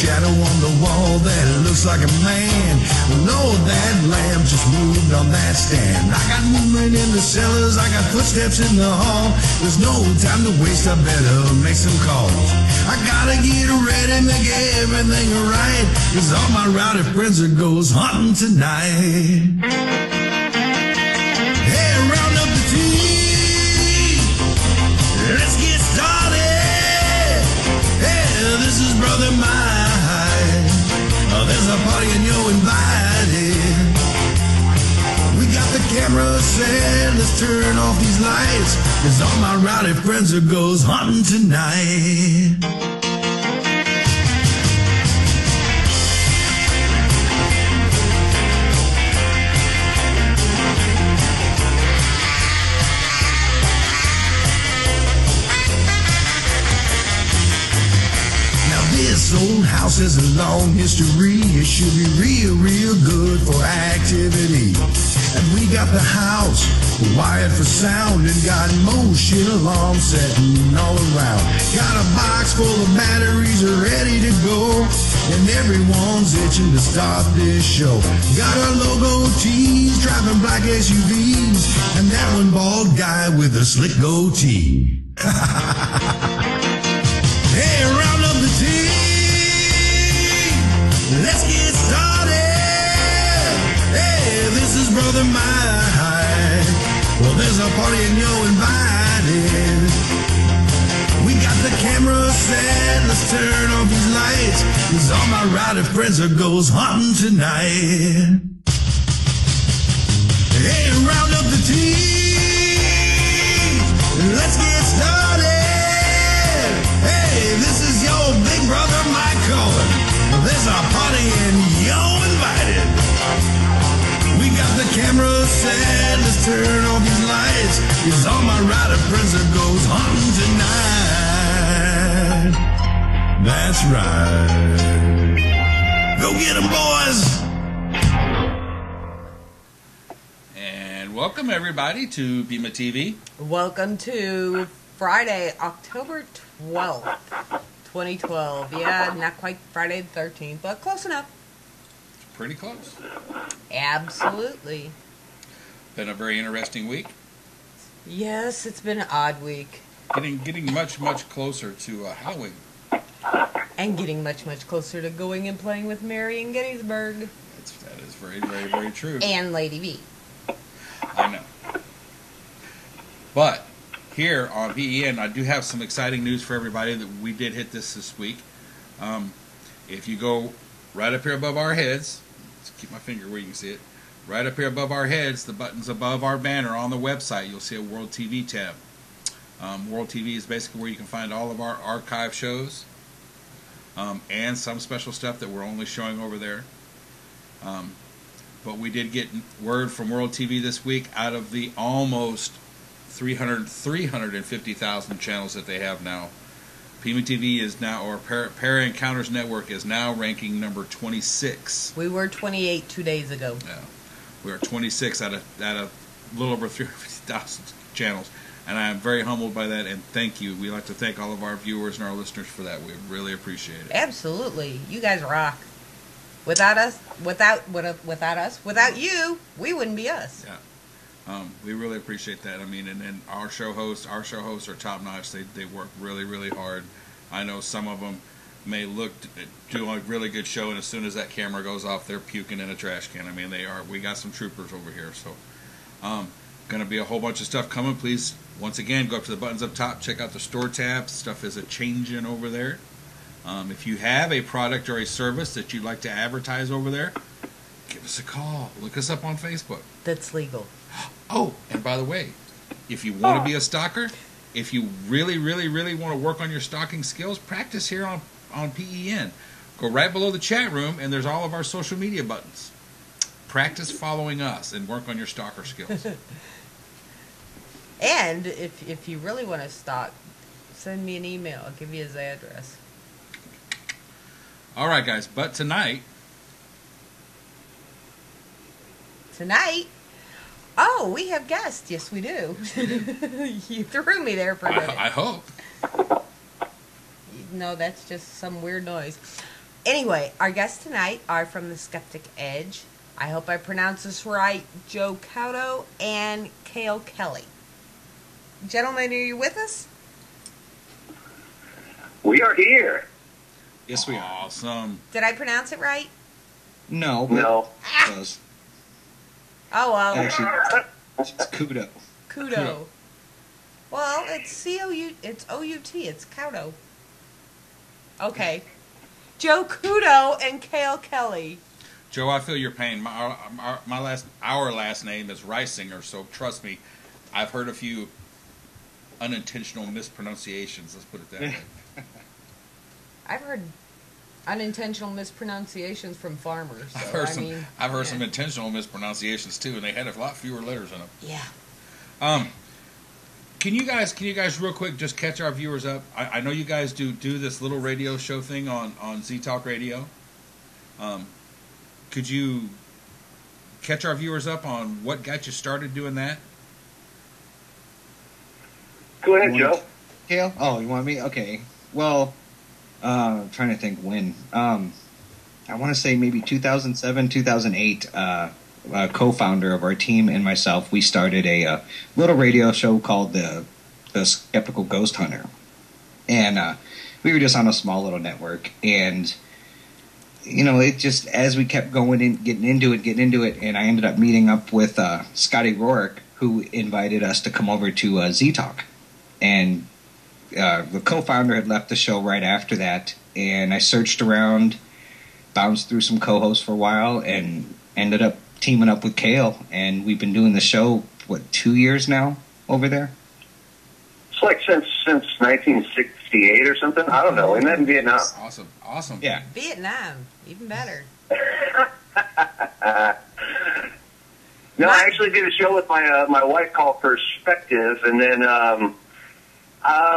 shadow on the wall that looks like a man. Lord, that lamp just moved on that stand. I got movement in the cellars, I got footsteps in the hall. There's no time to waste, I better make some calls. I gotta get ready, make everything right, 'cause all my rowdy friends are goes hunting tonight. Hey, round up the team, let's get started. Hey, this is Brother Mike. There's a party and you're invited. We got the camera set, let's turn off these lights, 'cause all my rowdy friends are goes hunting tonight. This old house has a long history. It should be real, real good for activity. And we got the house wired for sound and got motion alarms setting all around. Got a box full of batteries ready to go, and everyone's itching to start this show. Got our logo tees, driving black SUVs, and that one bald guy with a slick goatee. Hey, round up the team, let's get started. Hey, this is Brother Mike. Well, there's a party and you're invited. We got the camera set, let's turn off these lights, 'cause all my rowdy friends are goes hunting tonight. Hey, round up the team, let's get started. Hey, this is your big brother Mike calling. There's a party and you're invited. We got the camera set, let's turn off these lights, 'cause all my rider friends are goes hunting tonight. That's right. Go get 'em, boys. And welcome everybody to PEMA TV. Welcome to Friday, October 12th, 2012. Yeah, not quite Friday the 13th, but close enough. Pretty close. Absolutely. Been a very interesting week. Yes, it's been an odd week. Getting much closer to Halloween. And getting much closer to going and playing with Mary in Gettysburg. That is very true. And Lady V. I know. But here on PEN, I do have some exciting news for everybody that we did hit this week. If you go right up here above our heads, let's keep my finger where you can see it, right up here above our heads, the buttons above our banner on the website, you'll see a World TV tab. World TV is basically where you can find all of our archive shows and some special stuff that we're only showing over there. But we did get word from World TV this week, out of the almost 350,000 channels that they have now, PEMA TV is now, or Para Encounters Network is now ranking number 26. We were 28 2 days ago. Yeah, we are 26 out of a little over 350,000 channels, and I am very humbled by that. And thank you. We like to thank all of our viewers and our listeners for that. We really appreciate it. Absolutely, you guys rock. Without you, we wouldn't be us. Yeah. We really appreciate that. I mean, and our show hosts are top notch. They work really hard. I know some of them may do a really good show, and as soon as that camera goes off, they're puking in a trash can. I mean, they are. We got some troopers over here. So, going to be a whole bunch of stuff coming. Please, once again, go up to the buttons up top. Check out the store tab. Stuff is a changing over there. If you have a product or a service that you'd like to advertise over there, give us a call. Look us up on Facebook. That's legal. Oh, and by the way, if you want to be a stalker, if you really want to work on your stalking skills, practice here on PEN. Go right below the chat room, and there's all of our social media buttons. Practice following us and work on your stalker skills. And if you really want to stalk, send me an email. I'll give you his address. All right, guys, but tonight... Oh, we have guests. Yes, we do. You threw me there for a minute. I hope. No, that's just some weird noise. Anyway, our guests tonight are from the Skeptic Edge. I hope I pronounce this right. Joe Cauto and Cale Kelly. Gentlemen, are you with us? We are here. Yes, we are. Awesome. Did I pronounce it right? No. But No. Close. Oh, well. Actually, it's Kudo. Kudo. Well, it's C-O-U, it's O-U-T, it's Cauto. Okay. Joe Kudo and Cale Kelly. Joe, I feel your pain. Our last name is Reisinger, so trust me, I've heard a few unintentional mispronunciations. Let's put it that way. I've heard unintentional mispronunciations from farmers. So I've heard some intentional mispronunciations too, and they had a lot fewer letters in them. Yeah. Can you guys real quick just catch our viewers up? I know you guys do this little radio show thing on Z Talk Radio. Could you catch our viewers up on what got you started doing that? Go ahead, Joe. Cale? Oh, you want me? Okay. Well, I'm trying to think when. I want to say maybe 2007, 2008. A co-founder of our team and myself, we started a little radio show called the Skeptical Ghost Hunter, and we were just on a small little network. And it just, as we kept going and getting into it, and I ended up meeting up with Scotty Rourke, who invited us to come over to Z Talk, and the co-founder had left the show right after that, and I searched around, bounced through some co-hosts for a while, and ended up teaming up with Cale, and we've been doing the show, 2 years now over there? It's like since 1968 or something. I don't know. Isn't that in Vietnam? Awesome. Yeah. Vietnam, even better. No, I actually did a show with my wife called Perspective, and then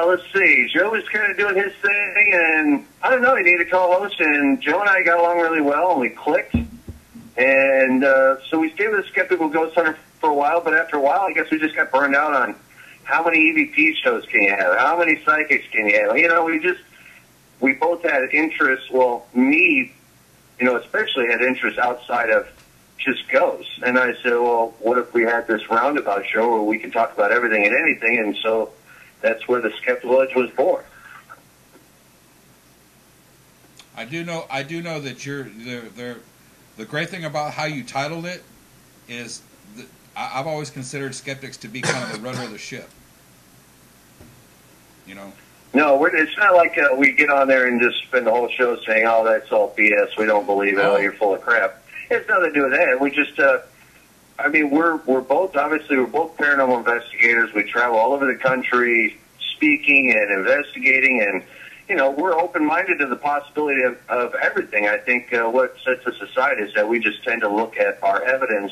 let's see, Joe was kind of doing his thing, and I don't know, he needed a co-host, and Joe and I got along really well, and we clicked. And so we stayed with the Skeptical Ghost Hunter for a while, but after a while, I guess we just got burned out on how many EVP shows can you have, how many psychics can you have. We both had interest. Well, me, especially had interest outside of just ghosts. And I said, well, what if we had this roundabout show where we could talk about everything and anything? And so that's where the Skeptical Edge was born. I do know that the great thing about how you titled it is that I've always considered skeptics to be kind of the rudder of the ship. No, it's not like we get on there and just spend the whole show saying, oh, that's all BS, we don't believe it, oh, you're full of crap. It's nothing to do with that. We just, we're both paranormal investigators. We travel all over the country speaking and investigating, and we're open-minded to the possibility of everything. I think what sets us aside is that we just tend to look at our evidence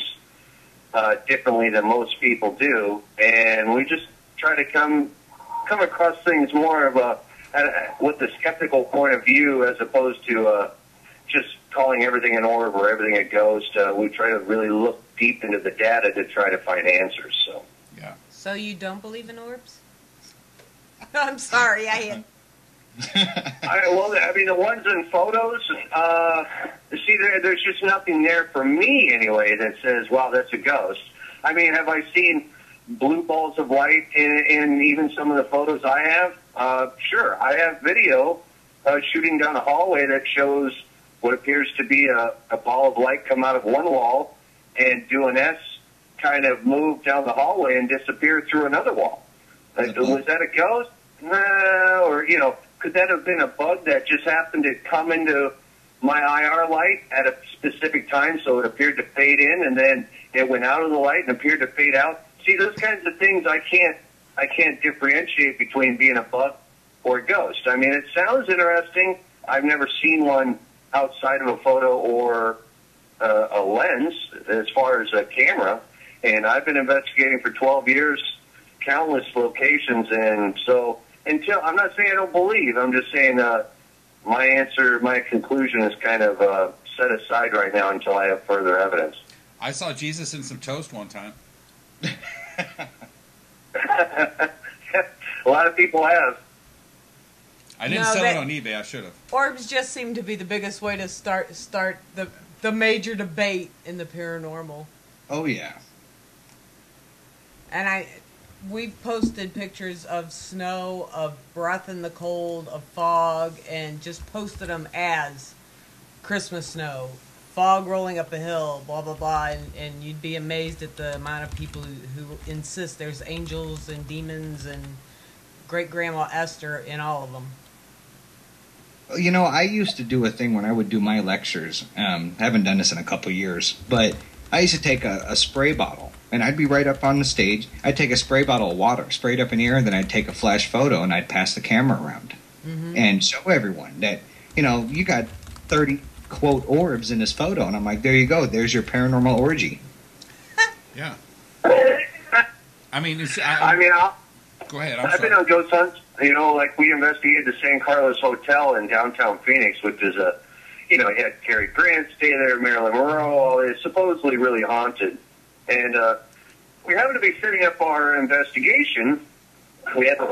differently than most people do, and we just try to come across things more of with the skeptical point of view, as opposed to just calling everything an orb or everything a ghost. We try to really look deep into the data to try to find answers. So. Yeah. So you don't believe in orbs? I'm sorry, the ones in photos, there's just nothing there for me anyway that says, wow, that's a ghost. Have I seen blue balls of light in even some of the photos I have? Sure. I have video shooting down a hallway that shows what appears to be a ball of light come out of one wall and do an S kind of move down the hallway and disappear through another wall. Was that a ghost? No, or, could that have been a bug that just happened to come into my IR light at a specific time, so it appeared to fade in, and then it went out of the light and appeared to fade out? See, those kinds of things I can't differentiate between being a bug or a ghost. It sounds interesting. I've never seen one outside of a photo or a lens as far as a camera, and I've been investigating for 12 years, countless locations, and so I'm not saying I don't believe, I'm just saying my conclusion is kind of set aside right now until I have further evidence. I saw Jesus in some toast one time. A lot of people have. I didn't sell it on eBay. I should have. Orbs just seem to be the biggest way to start the major debate in the paranormal. Oh yeah. And we've posted pictures of snow, of breath in the cold, of fog, and just posted them as Christmas snow, fog rolling up a hill, blah blah blah, and you'd be amazed at the amount of people who insist there's angels and demons and great grandma Esther in all of them. You know, I used to do a thing when I would do my lectures. Haven't done this in a couple of years, but I used to take a spray bottle, and I'd be right up on the stage. I'd take a spray bottle of water, spray it up in the air, and then I'd take a flash photo, and I'd pass the camera around and show everyone that, you know, you got 30, quote, orbs in this photo. And I'm like, there you go. There's your paranormal orgy. Yeah. I mean, go ahead. I've been on ghost hunts. You know, like we investigated the San Carlos Hotel in downtown Phoenix, which is you had Cary Grant stay there, Marilyn Monroe. It's supposedly really haunted. And we happened to be setting up our investigation. We had this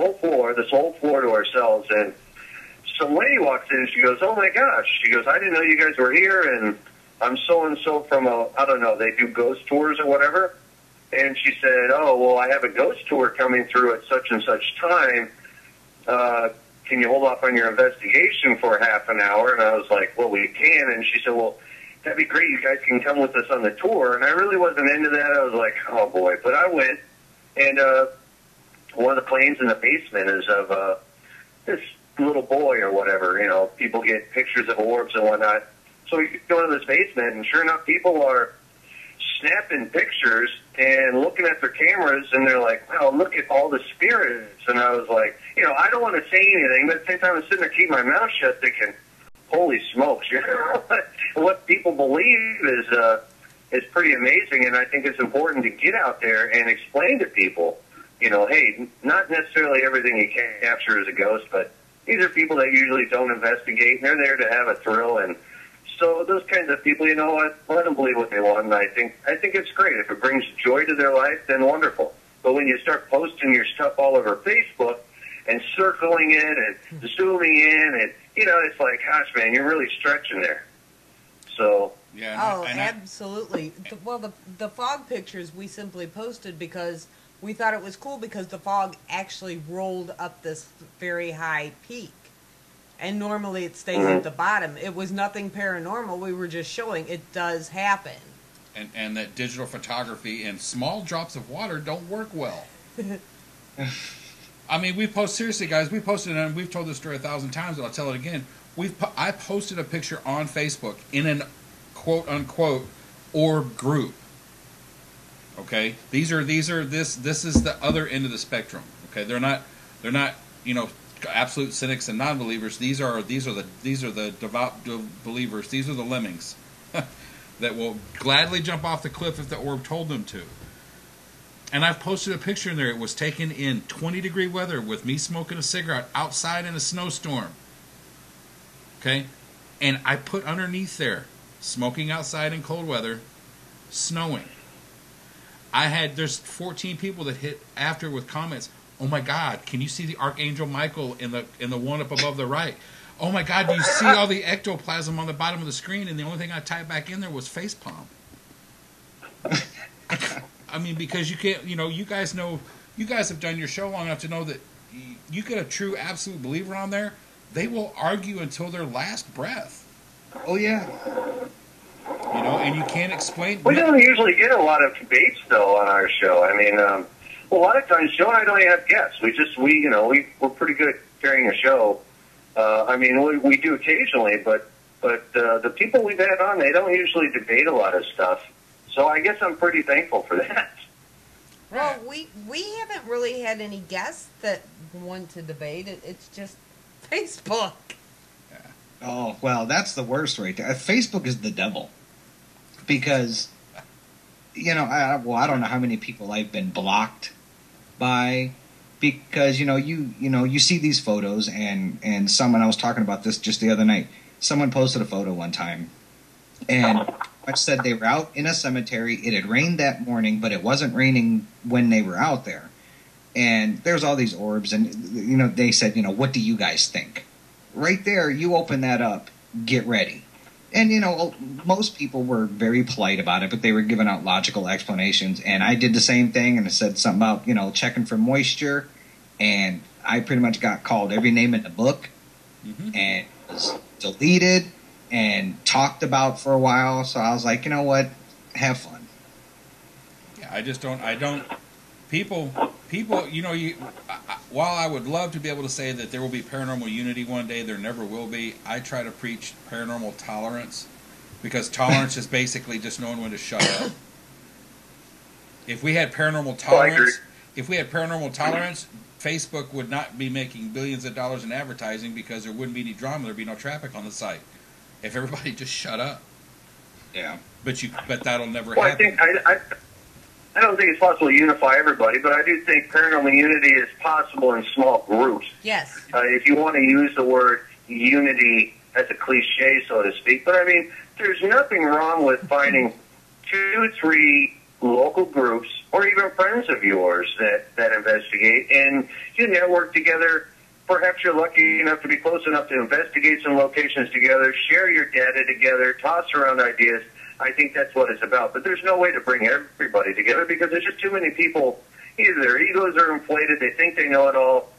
whole floor to ourselves, and some lady walks in and she goes, "Oh my gosh!" She goes, "I didn't know you guys were here, and I'm so and so from I don't know, they do ghost tours or whatever." And she said, "Oh, well, I have a ghost tour coming through at such and such time. Can you hold off on your investigation for half an hour?" And I was like, "Well, we can." And she said, "Well, that'd be great. You guys can come with us on the tour." And I really wasn't into that. I was like, "Oh boy!" But I went, and one of the planes in the basement is of this little boy or whatever. You know, people get pictures of orbs and whatnot. So we go into this basement, and sure enough, people are snapping pictures and looking at their cameras, and they're like, "Wow, look at all the spirits." And I was like, I don't want to say anything, but at the same time, I'm sitting there keeping my mouth shut thinking, holy smokes, what people believe is pretty amazing, and I think it's important to get out there and explain to people, hey, not necessarily everything you can capture is a ghost, but these are people that usually don't investigate, and they're there to have a thrill, and so those kinds of people, you know what, let them believe what they want, and I think it's great. If it brings joy to their life, then wonderful. But when you start posting your stuff all over Facebook and circling it and zooming in, and it's like, gosh, man, you're really stretching there. So yeah, absolutely. Well, the fog pictures we simply posted because we thought it was cool because the fog actually rolled up this very high peak. And normally it stays at the bottom. It was nothing paranormal. We were just showing it does happen. And that digital photography and small drops of water don't work well. I mean, seriously, guys, we posted, and we've told this story 1,000 times, but I'll tell it again. I posted a picture on Facebook in an quote-unquote orb group. Okay? This is the other end of the spectrum. Okay? They're not absolute cynics and non-believers. These are the devout believers. These are the lemmings that will gladly jump off the cliff if the orb told them to. And I've posted a picture in there. It was taken in 20-degree weather with me smoking a cigarette outside in a snowstorm. Okay? And I put underneath there, smoking outside in cold weather, snowing. There's 14 people that hit after with comments. "Oh my God, can you see the Archangel Michael in the one up above the right? Oh my God, do you see all the ectoplasm on the bottom of the screen?" And the only thing I typed back in there was facepalm. I mean, because you can't, you guys have done your show long enough to know that you get a true absolute believer on there, they will argue until their last breath. Oh yeah. And you can't explain. We don't usually get a lot of debates though on our show. I mean, a lot of times, Joe and I don't have guests. We're pretty good at carrying a show. I mean, we do occasionally, but the people we've had on, they don't usually debate a lot of stuff. So I guess I'm pretty thankful for that. Well, we haven't really had any guests that want to debate. It's just Facebook. Yeah. Oh, well, that's the worst right there. Facebook is the devil. Because, I don't know how many people I've been blocked by, because you see these photos, and someone, I was talking about this just the other night, someone posted a photo one time, and I said they were out in a cemetery. It had rained that morning, but it wasn't raining when they were out there, and there's all these orbs, and they said, what do you guys think? right there, you open that up, get ready. And, most people were very polite about it, but they were giving out logical explanations. And I did the same thing, and I said something about, checking for moisture. And I pretty much got called every name in the book and was deleted and talked about for a while. So I was like, you know what? Have fun. Yeah, people, while I would love to be able to say that there will be paranormal unity one day, there never will be. I try to preach paranormal tolerance, because tolerance is basically just knowing when to shut up. If we had paranormal tolerance, Facebook would not be making billions of dollars in advertising, because there wouldn't be any drama, there'd be no traffic on the site. If everybody just shut up. Yeah. But that'll never happen. I don't think it's possible to unify everybody, but I do think paranormal unity is possible in small groups. Yes. If you want to use the word unity as a cliche, so to speak. But, I mean, there's nothing wrong with finding 2, 3 local groups or even friends of yours that investigate, and you network together. Perhaps you're lucky enough to be close enough to investigate some locations together, share your data together, toss around ideas. I think that's what it's about. But there's no way to bring everybody together, because there's just too many people. Either their egos are inflated, they think they know it all,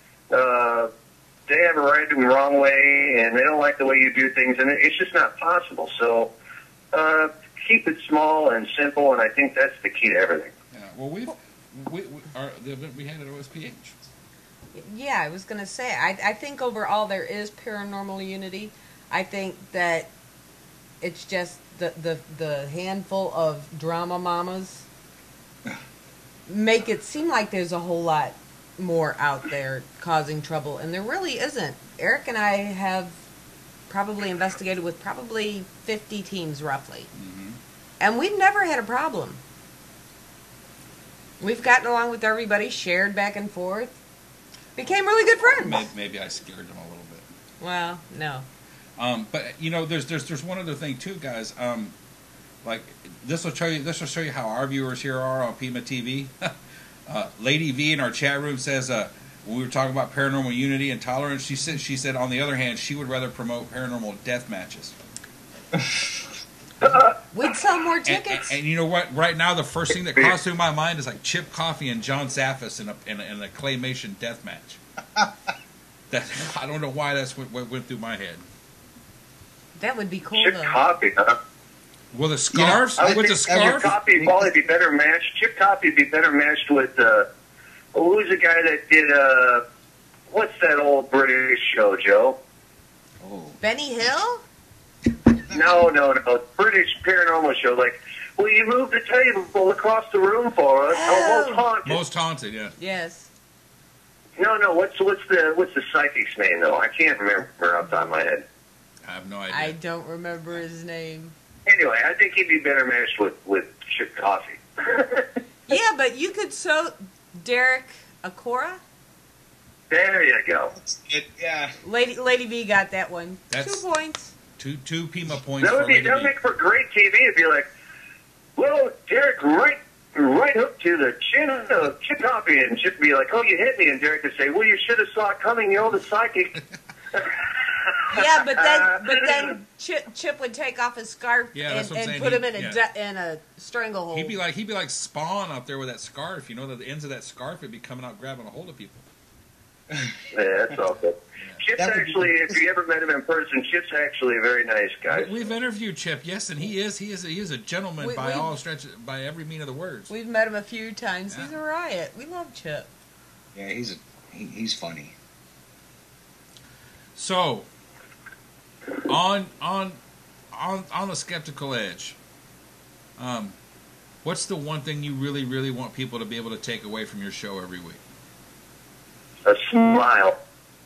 they have a right and wrong way, and they don't like the way you do things, and it's just not possible. So keep it small and simple, and I think that's the key to everything. Yeah, well, the event we had at OSPH. Yeah, I was going to say, I think overall there is paranormal unity. I think that it's just the handful of drama mamas make it seem like there's a whole lot more out there causing trouble, and there really isn't. Eric and I have probably investigated with probably 50 teams roughly, and we've never had a problem. We've gotten along with everybody, shared back and forth, became really good friends. Maybe I scared them a little bit. Well, no. But there's one other thing too, guys. Like this will show you how our viewers here are on PEMA TV. Lady V in our chat room says when we were talking about paranormal unity and tolerance, she said on the other hand she would rather promote paranormal death matches. We'd sell more tickets. And you know what? Right now, the first thing that crossed through my mind is like Chip Coffey and John Zaffis in a claymation death match. I don't know why that's what went through my head. That would be cool, Chip though. Coffey, huh? Well, the scarves? With the scarf? Chip Coffey would probably be better matched. Chip Coffey would be better matched with, who's the guy that did, what's that old British show, Joe? Oh. Benny Hill? No. British paranormal show. Like, will you move the table across the room for us? Oh. Most Haunted. Most Haunted, yeah. Yes. No. What's the psychic's name though? I can't remember off the top of my head. I have no idea. I don't remember his name. Anyway, I think he'd be better matched with Chip Coffey. Yeah, but you could Derek Acora? There you go. Yeah. Lady V got that one. That's 2 points. Two PEMA points That for Lady would V. make for great TV. It'd be like, well, Derek right hook to the chin of Chip Coffey, and Chip would be like, oh, you hit me, and Derek would say, well, you should have saw it coming. You're the psychic. Yeah, but then Chip would take off his scarf and put him in a stranglehold. He'd be like Spawn out there with that scarf. You know, the ends of that scarf would be coming out grabbing a hold of people. Yeah, that's all good. Chip's actually, if you ever met him in person, Chip's actually a very nice guy. We've interviewed Chip, yes, and he is a gentleman by all stretches, by every mean of the words. We've met him a few times. Yeah. He's a riot. We love Chip. Yeah, he's funny. So, on the skeptical edge, what's the one thing you really, really want people to be able to take away from your show every week? A smile.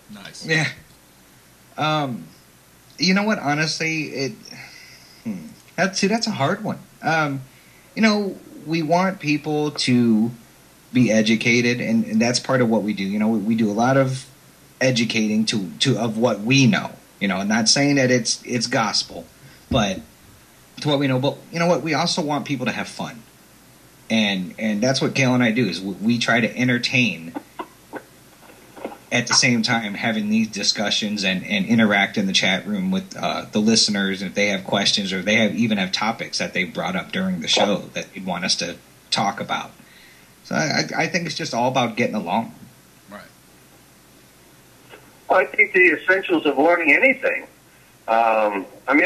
Nice. Yeah. You know what? Honestly, that's a hard one. We want people to be educated, and that's part of what we do. We do a lot of educating of what we know. Not saying that it's gospel, but to what we know. But you know what? We also want people to have fun, and that's what Gail and I do. Is we try to entertain at the same time having these discussions and interact in the chat room with the listeners if they have questions or they even have topics that they've brought up during the show that you'd want us to talk about. So I think it's just all about getting along. Right. Well, I think the essentials of learning anything. I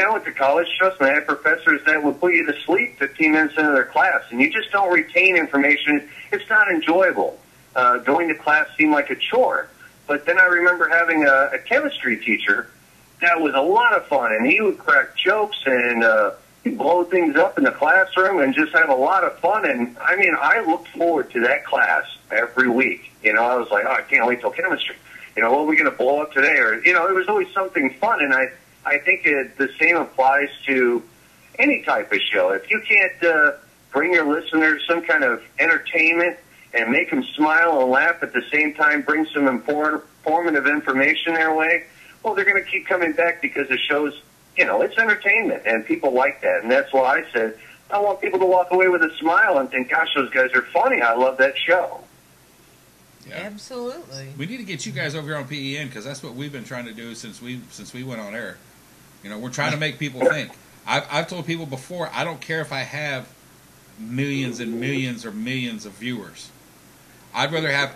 went to college, trust me, I had professors that would put you to sleep 15 minutes into their class, and you just don't retain information. It's not enjoyable. Going to class seemed like a chore. But then I remember having a chemistry teacher that was a lot of fun, and he would crack jokes and he'd blow things up in the classroom and just have a lot of fun. And, I looked forward to that class every week. I was like, oh, I can't wait till chemistry. What are we going to blow up today? Or, it was always something fun, and I think the same applies to any type of show. If you can't bring your listeners some kind of entertainment and make them smile and laugh at the same time, bring some informative information their way, well, they're going to keep coming back because the show's, it's entertainment, and people like that. And that's why I said, I want people to walk away with a smile and think, gosh, those guys are funny. I love that show. Yeah. Absolutely. We need to get you guys over here on PEN because that's what we've been trying to do since we went on air. We're trying to make people think. I've told people before, I don't care if I have millions and millions or millions of viewers. I'd rather have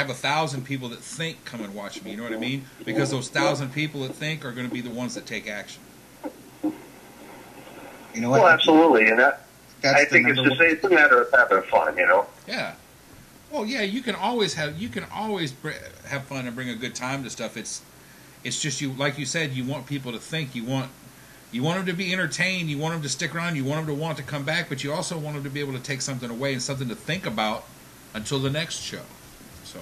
1,000 people that think come and watch me. You know what I mean? Because those 1,000 people that think are going to be the ones that take action. You know what? Well, absolutely, and I think it's a matter of having fun. Yeah. Well, yeah, you can always have fun and bring a good time to stuff. It's just you, like you said, you want people to think. You want them to be entertained. You want them to stick around. You want them to want to come back, but you also want them to be able to take something away and something to think about until the next show. So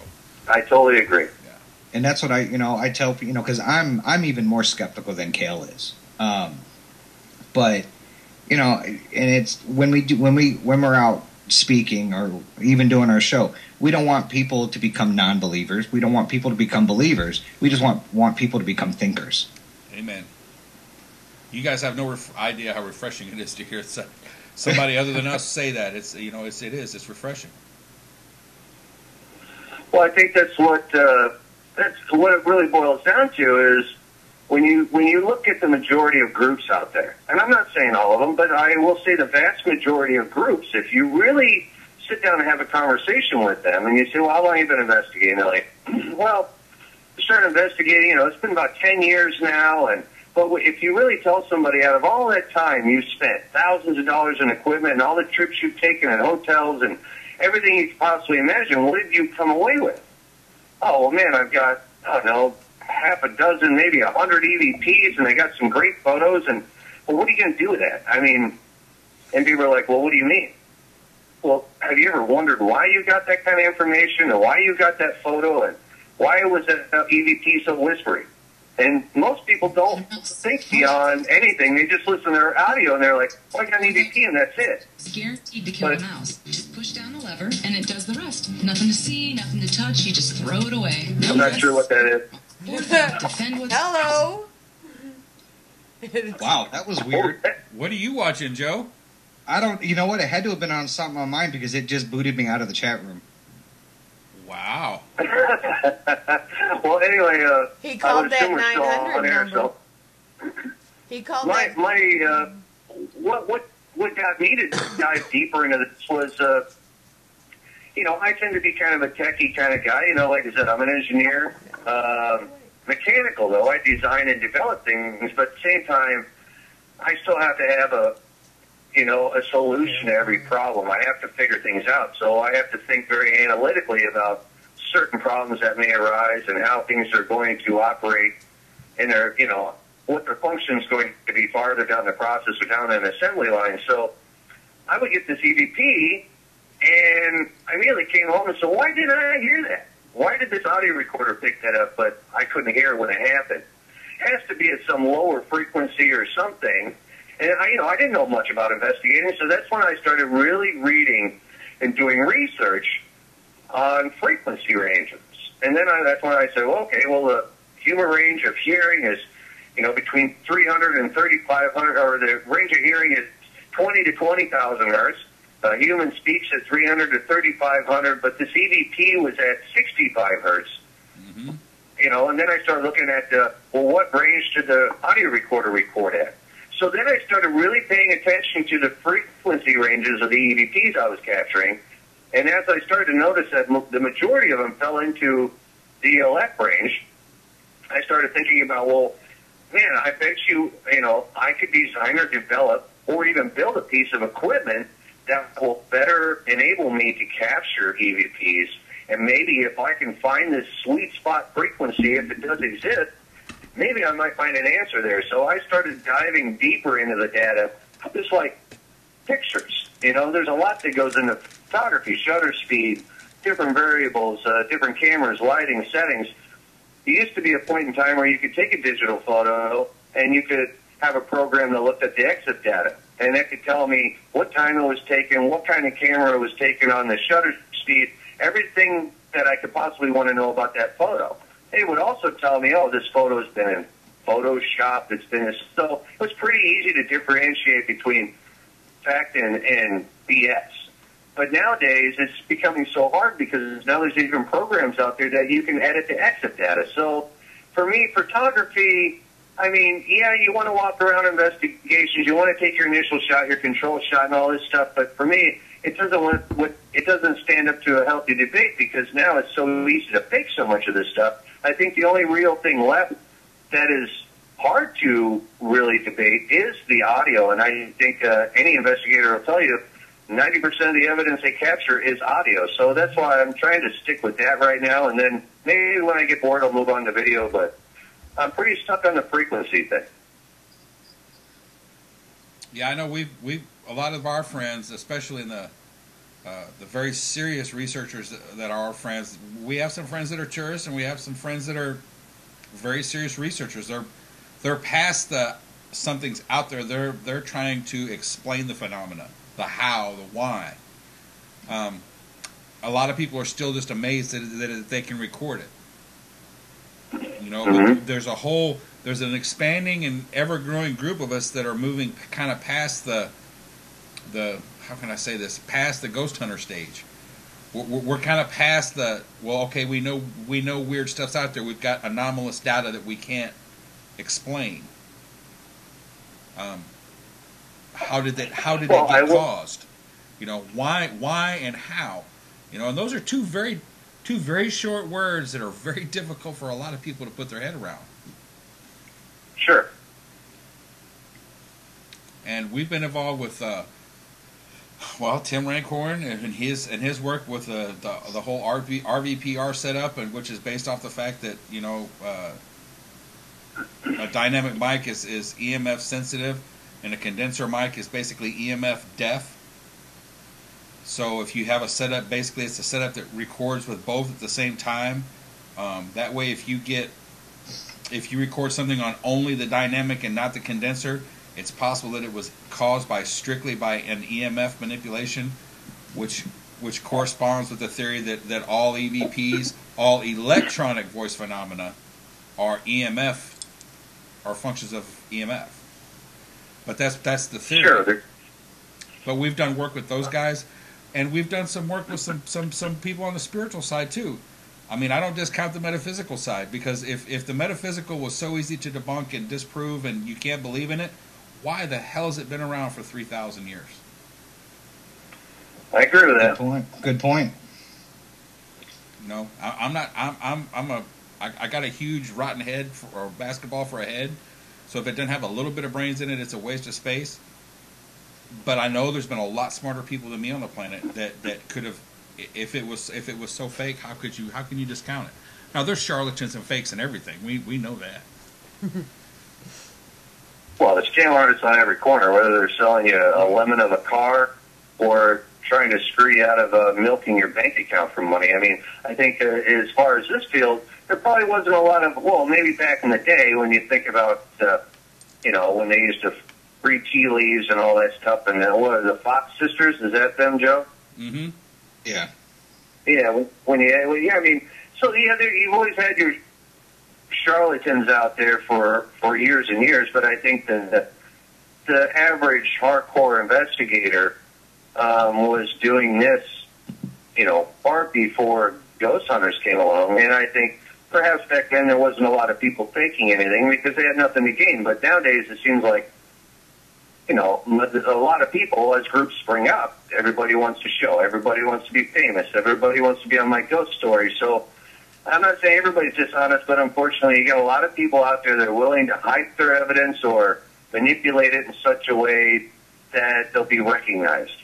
I totally agree. Yeah. And that's what I tell people, because I'm even more skeptical than Kale is. But and it's when we're out speaking or even doing our show, we don't want people to become non-believers. We don't want people to become believers. We just want people to become thinkers. Amen. You guys have no idea how refreshing it is to hear somebody other than us say that. It's it's refreshing. Well, I think that's what it really boils down to is when you look at the majority of groups out there, and I'm not saying all of them, but I will say the vast majority of groups, if you really sit down and have a conversation with them, and you say, well, how long have you been investigating? They're like, well, I started investigating, it's been about 10 years now, but if you really tell somebody out of all that time you spent thousands of dollars in equipment and all the trips you've taken and hotels and everything you could possibly imagine, what did you come away with? Oh, well, man, I've got, I don't know, half a dozen, maybe 100 EVPs, and they got some great photos, and, well, what are you going to do with that? And people are like, well, what do you mean? Well, have you ever wondered why you got that kind of information, and why you got that photo, and why was that EVP so whispery? And most people don't think beyond anything. They just listen to their audio, and they're like, well, I got an EVP, and that's it. It's guaranteed to kill a mouse. Just push down the lever, and it does the rest. Nothing to see, nothing to touch. You just throw it away. I'm not sure what that is. Defend what's Hello. Wow, that was weird. What are you watching, Joe? I don't. You know what? It had to have been on something on mine because it just booted me out of the chat room. Wow. Well, anyway, He called that we're still 900 on air, number. so He called my that. what got me to dive deeper into this was, I tend to be kind of a techie kind of guy. Like I said, I'm an engineer, mechanical though. I design and develop things, but at the same time, I still have to have a solution to every problem. I have to figure things out. So I have to think very analytically about certain problems that may arise and how things are going to operate in their, what their function is going to be farther down the process or down an assembly line. So I would get this EVP, and I immediately came home and said, why didn't I hear that? Why did this audio recorder pick that up, but I couldn't hear it when it happened? It has to be at some lower frequency or something. And I didn't know much about investigating, so that's when I started really reading and doing research on frequency ranges. And then that's when I said, the human range of hearing is, between 300 and 3,500, or the range of hearing is 20 to 20,000 hertz. Human speaks at 300 to 3,500, but this EVP was at 65 hertz. Mm-hmm. and then I started looking at, what range did the audio recorder record at? So then I started really paying attention to the frequency ranges of the EVPs I was capturing. And as I started to notice that the majority of them fell into the ELF range, I started thinking about, well, man, I bet you, I could design or develop or even build a piece of equipment that will better enable me to capture EVPs. And maybe if I can find this sweet spot frequency, if it does exist, maybe I might find an answer there. So I started diving deeper into the data, just like pictures. There's a lot that goes into photography, shutter speed, different variables, different cameras, lighting, settings. There used to be a point in time where you could take a digital photo and you could have a program that looked at the exit data. And that could tell me what time it was taken, what kind of camera it was taken on, the shutter speed, everything that I could possibly want to know about that photo. It would also tell me, this photo has been in Photoshop, so it was pretty easy to differentiate between fact and BS. But nowadays, it's becoming so hard because now there's even programs out there that you can edit the exit data. So for me, photography, you want to walk around investigations, you want to take your initial shot, your control shot, and all this stuff. But for me, it doesn't stand up to a healthy debate because now it's so easy to fake so much of this stuff. I think the only real thing left that is hard to really debate is the audio, and I think any investigator will tell you 90% of the evidence they capture is audio. So that's why I'm trying to stick with that right now, and then maybe when I get bored I'll move on to video, but I'm pretty stuck on the frequency thing. Yeah, I know we've a lot of our friends, especially in the very serious researchers that are our friends. We have some friends that are tourists, and we have some friends that are very serious researchers. They're past the something's out there. They're trying to explain the phenomena, the how, the why. A lot of people are still just amazed that they can record it. There's an expanding and ever-growing group of us that are moving kind of past the how can I say this? Past the ghost hunter stage. We're kind of past we know weird stuff's out there. We've got anomalous data that we can't explain. How did it get caused? Why and how? And those are two very short words that are very difficult for a lot of people to put their head around. Sure. And we've been involved with Tim Rancorn and his work with the whole RVPR setup, and which is based off the fact that a dynamic mic is EMF sensitive, and a condenser mic is basically EMF deaf. So if you have a setup, basically it's a setup that records with both at the same time. That way, if you record something on only the dynamic and not the condenser, it's possible that it was caused strictly by an EMF manipulation, which corresponds with the theory that all EVPs, all electronic voice phenomena, are EMF, are functions of EMF. But that's the theory. Sure. But we've done work with those guys, and we've done some work with some people on the spiritual side too. I don't discount the metaphysical side, because if the metaphysical was so easy to debunk and disprove and you can't believe in it, why the hell has it been around for 3,000 years? I agree with that. Good point. I got a huge rotten head or basketball for a head, so if it doesn't have a little bit of brains in it, it's a waste of space. But I know there's been a lot smarter people than me on the planet that could have, if it was so fake, how can you discount it? Now there's charlatans and fakes and everything. We know that. Well, there's scam artists on every corner, whether they're selling you a lemon of a car or trying to screw you out of milking your bank account for money. I think as far as this field, there probably wasn't a lot of, maybe back in the day when you think about, when they used to free tea leaves and all that stuff, and what are the Fox sisters? Is that them, Joe? Mm-hmm. Yeah. Yeah. You've always had your charlatans out there for years and years, but I think the average hardcore investigator was doing this, far before ghost hunters came along, and I think perhaps back then there wasn't a lot of people faking anything because they had nothing to gain. But nowadays it seems like, you know, a lot of people, as groups spring up, everybody wants to show. Everybody wants to be famous. Everybody wants to be on my ghost story. So I'm not saying everybody's dishonest, but unfortunately you get a lot of people out there that are willing to hide their evidence or manipulate it in such a way that they'll be recognized.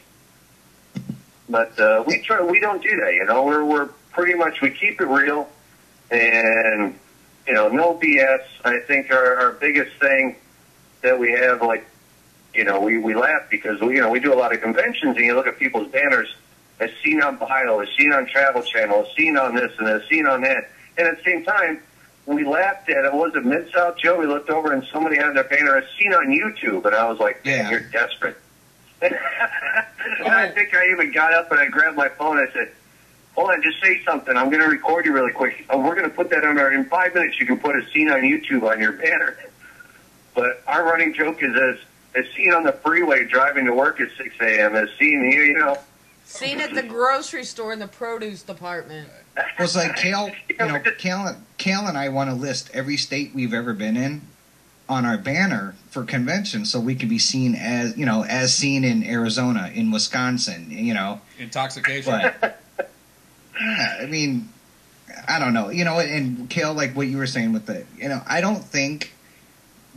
But we don't do that, you know. We're pretty much, we keep it real and, you know, no BS. I think our biggest thing that we have, like, you know, we laugh because, you know, we do a lot of conventions and you look at people's banners as seen on Bio, as seen on Travel Channel, as seen on this and as seen on that. And at the same time, we laughed at it. Was it Mid-South, Joe? We looked over and somebody had their banner as seen on YouTube. And I was like, man, you're desperate. And I think I even got up and I grabbed my phone and I said, hold on, just say something. I'm going to record you really quick. We're going to put that on in 5 minutes. You can put a scene on YouTube on your banner. But our running joke is as seen on the freeway driving to work at 6 a.m. as seen here, you know. Seen at the grocery store in the produce department. Well, it's like Kale, you know, Kale and I want to list every state we've ever been in on our banner for convention, so we can be seen as, you know, as seen in Arizona, in Wisconsin, you know. Intoxication. But, yeah, I mean, I don't know, you know, and Kale, like what you were saying with the, you know, I don't think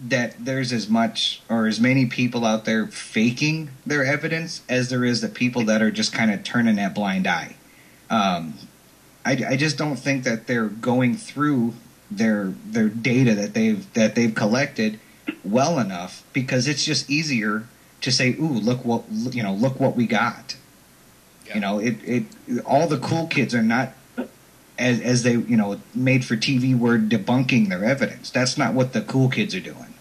that there's as much or as many people out there faking their evidence as there is the people that are just kind of turning that blind eye. I just don't think that they're going through their data that they've collected well enough, because it's just easier to say, "Ooh, look what we got." Yeah. You know, it all the cool kids are not as they, you know, made for TV word debunking their evidence. That's not what the cool kids are doing.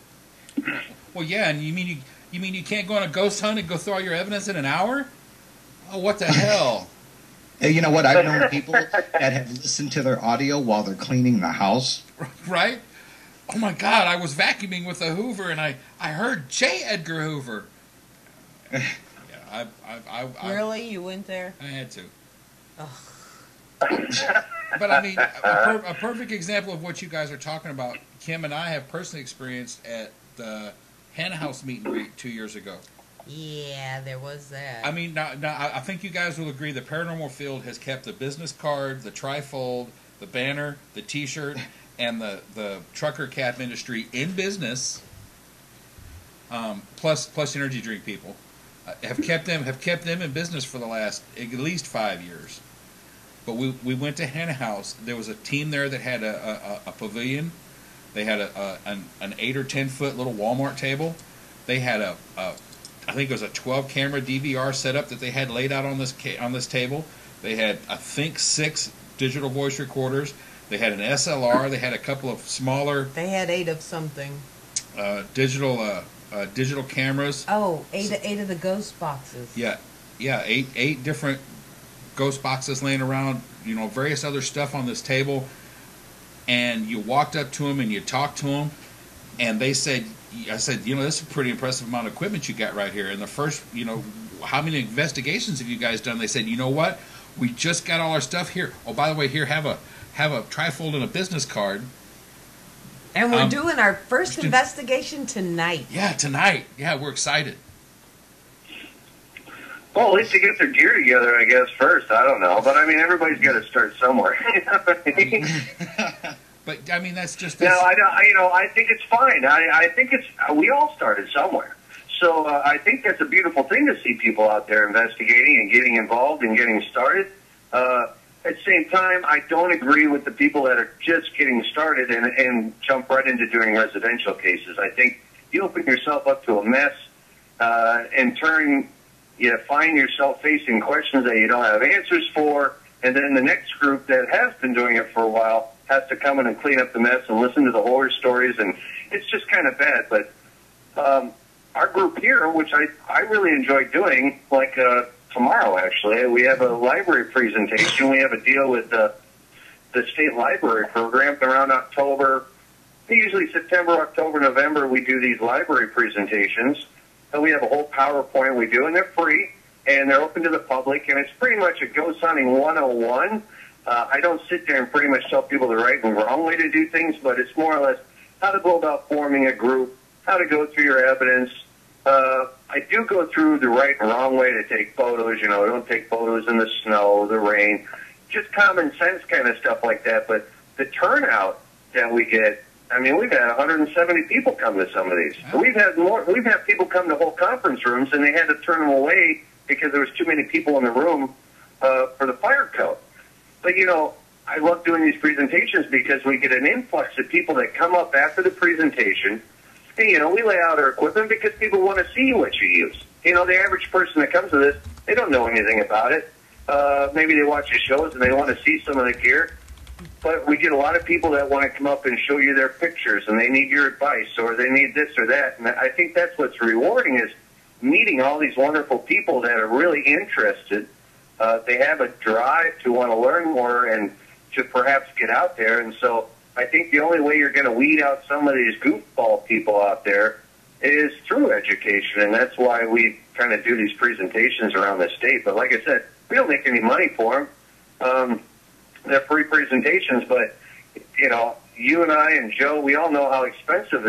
Well, yeah, and you mean you can't go on a ghost hunt and go through all your evidence in an hour? Oh, what the hell? You know what? I've known people that have listened to their audio while they're cleaning the house. Right? Oh my God! I was vacuuming with a Hoover and I heard J. Edgar Hoover. Yeah, I Really, you went there? I had to. Ugh. But I mean, a perfect example of what you guys are talking about, Kim and I have personally experienced at the Hen House meet and greet 2 years ago. Yeah, there was that. I mean, now I think you guys will agree the Paranormal Field has kept the business card, the trifold, the banner, the T-shirt, and the trucker cap industry in business. Plus energy drink people have kept them in business for the last at least 5 years. But we went to Hen House. There was a team there that had a pavilion. They had an 8 or 10 foot little Walmart table. They had I think it was a 12 camera DVR setup that they had laid out on this table. They had, I think, 6 digital voice recorders. They had an SLR. They had a couple of smaller. They had 8 of something. Digital cameras. Oh, eight of the ghost boxes. Yeah, 8 different ghost boxes laying around. You know, various other stuff on this table. And you walked up to them and you talked to them, and they said, I said, you know, this is a pretty impressive amount of equipment you got right here. And the first, you know, how many investigations have you guys done? They said, you know what? We just got all our stuff here. Oh, by the way, here, have a trifold and a business card. And we're doing our first investigation tonight. Yeah, tonight. Yeah, we're excited. Well, at least to get their gear together, I guess, first. I don't know. But, I mean, everybody's got to start somewhere. You know what I mean? But, I mean, that's just... No, I think it's fine. I think we all started somewhere. So I think that's a beautiful thing to see people out there investigating and getting involved and getting started. At the same time, I don't agree with the people that are just getting started and jump right into doing residential cases. I think you open yourself up to a mess and you find yourself facing questions that you don't have answers for, and then the next group that has been doing it for a while has to come in and clean up the mess and listen to the horror stories, and it's just kind of bad. But our group here, which I really enjoy doing, like tomorrow actually, we have a library presentation. We have a deal with the state library program around October, usually September, October, November. We do these library presentations. And we have a whole PowerPoint we do, and they're free, and they're open to the public, and it's pretty much a ghost hunting 101. I don't sit there and pretty much tell people the right and wrong way to do things, but it's more or less how to go about forming a group, how to go through your evidence. I do go through the right and wrong way to take photos. Don't take photos in the snow, the rain, just common sense kind of stuff like that. But the turnout that we get, I mean, we've had 170 people come to some of these. Wow. We've had more. We've had people come to whole conference rooms, and they had to turn them away because there was too many people in the room for the fire code. But, I love doing these presentations because we get an influx of people that come up after the presentation. And, we lay out our equipment because people want to see what you use. The average person that comes to this, they don't know anything about it. Maybe they watch the shows and they want to see some of the gear. But we get a lot of people that want to come up and show you their pictures, and they need your advice, or they need this or that. And I think that's what's rewarding is meeting all these wonderful people that are really interested. They have a drive to want to learn more and to perhaps get out there. And so I think the only way you're going to weed out some of these goofball people out there is through education. And that's why we kind of do these presentations around the state. But like I said, we don't make any money for them. They're free presentations. But, you and I and Joe, we all know how expensive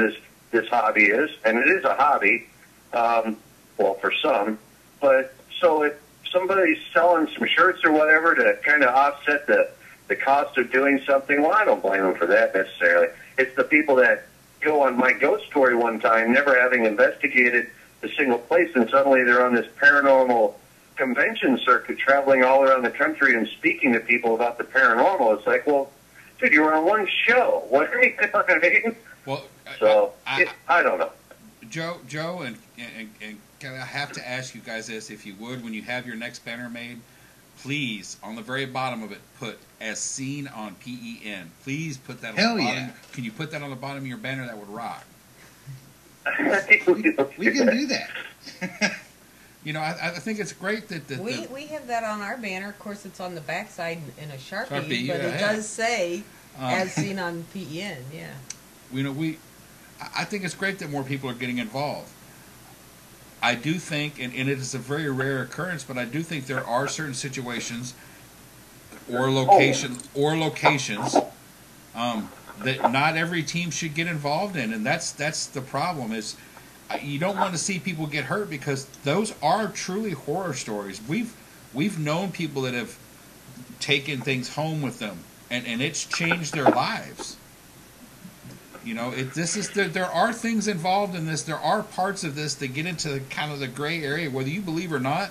this hobby is. And it is a hobby, well, for some. But so if somebody's selling some shirts or whatever to kind of offset the cost of doing something, well, I don't blame them for that necessarily. It's the people that go on my ghost story one time, never having investigated a single place, and suddenly they're on this paranormal convention circuit traveling all around the country and speaking to people about the paranormal. It's like, well, dude, you were on one show. What are you know what I mean? Well, so I don't know. Joe, and I have to ask you guys this, if you would, when you have your next banner made, please, on the very bottom of it, put "as seen on PEN." Please put that on the bottom. Yeah. Can you put that on the bottom of your banner? That would rock. We can do that. I think it's great that we have that on our banner. Of course, it's on the backside in a Sharpie, Sharpie, but it yeah. does say "as seen on PEN." Yeah. I think it's great that more people are getting involved. I do think, and it is a very rare occurrence, but I do think there are certain situations or locations that not every team should get involved in, and that's the problem. Is you don't want to see people get hurt because those are truly horror stories. We've known people that have taken things home with them, and it's changed their lives. There are things involved in this. There are parts of this that get into kind of the gray area, whether you believe or not.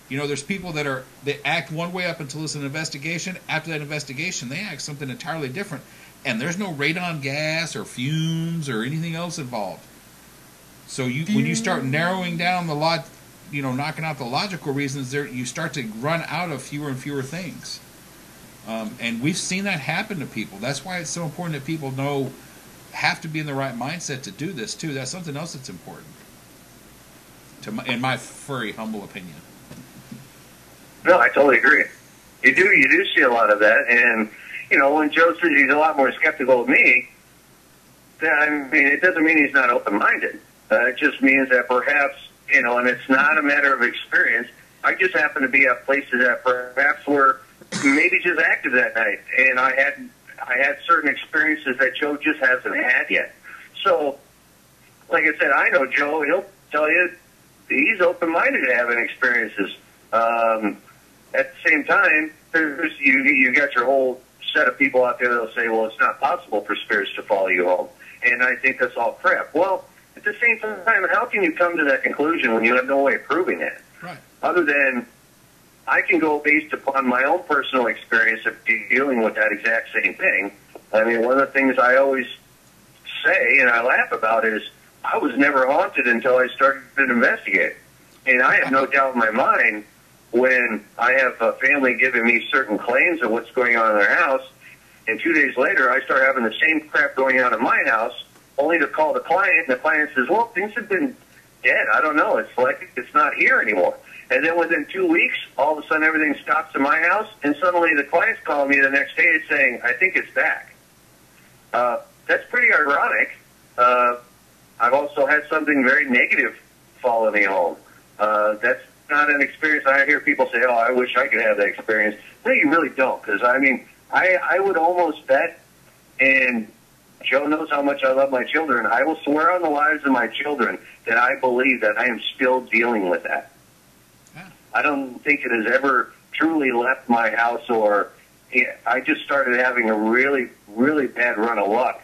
There's people that act one way up until it's an investigation. After that investigation, they act something entirely different, and there's no radon gas or fumes or anything else involved. So when you start narrowing down knocking out the logical reasons, you start to run out of fewer and fewer things. And we've seen that happen to people. That's why it's so important that people have to be in the right mindset to do this too. That's something else that's important, in my very humble opinion. No, I totally agree. You do see a lot of that, and when Joe says he's a lot more skeptical of me, it doesn't mean he's not open-minded. It just means that perhaps and it's not a matter of experience. I just happen to be at places that perhaps were maybe just active that night, and I had certain experiences that Joe just hasn't had yet. So, like I said, I know Joe. He'll tell you he's open-minded to having experiences. At the same time, you got your whole set of people out there that'll say, well, it's not possible for spirits to follow you home. And I think that's all crap. Well, at the same time, how can you come to that conclusion when you have no way of proving it? Right. Other than I can go based upon my own personal experience of dealing with that exact same thing. I mean, one of the things I always say and I laugh about is I was never haunted until I started to investigate. And I have no doubt in my mind when I have a family giving me certain claims of what's going on in their house, and 2 days later I start having the same crap going on in my house, only to call the client, and the client says, well, things have been dead. I don't know. It's like it's not here anymore. And then within 2 weeks, all of a sudden everything stops in my house, and suddenly the client's calling me the next day saying, I think it's back. That's pretty ironic. I've also had something very negative follow me home. That's not an experience. I hear people say, "Oh, I wish I could have that experience." No, you really don't, because I mean, I would almost bet, and Joe knows how much I love my children. I will swear on the lives of my children that I believe that I am still dealing with that. Yeah. I don't think it has ever truly left my house, or I just started having a really, really bad run of luck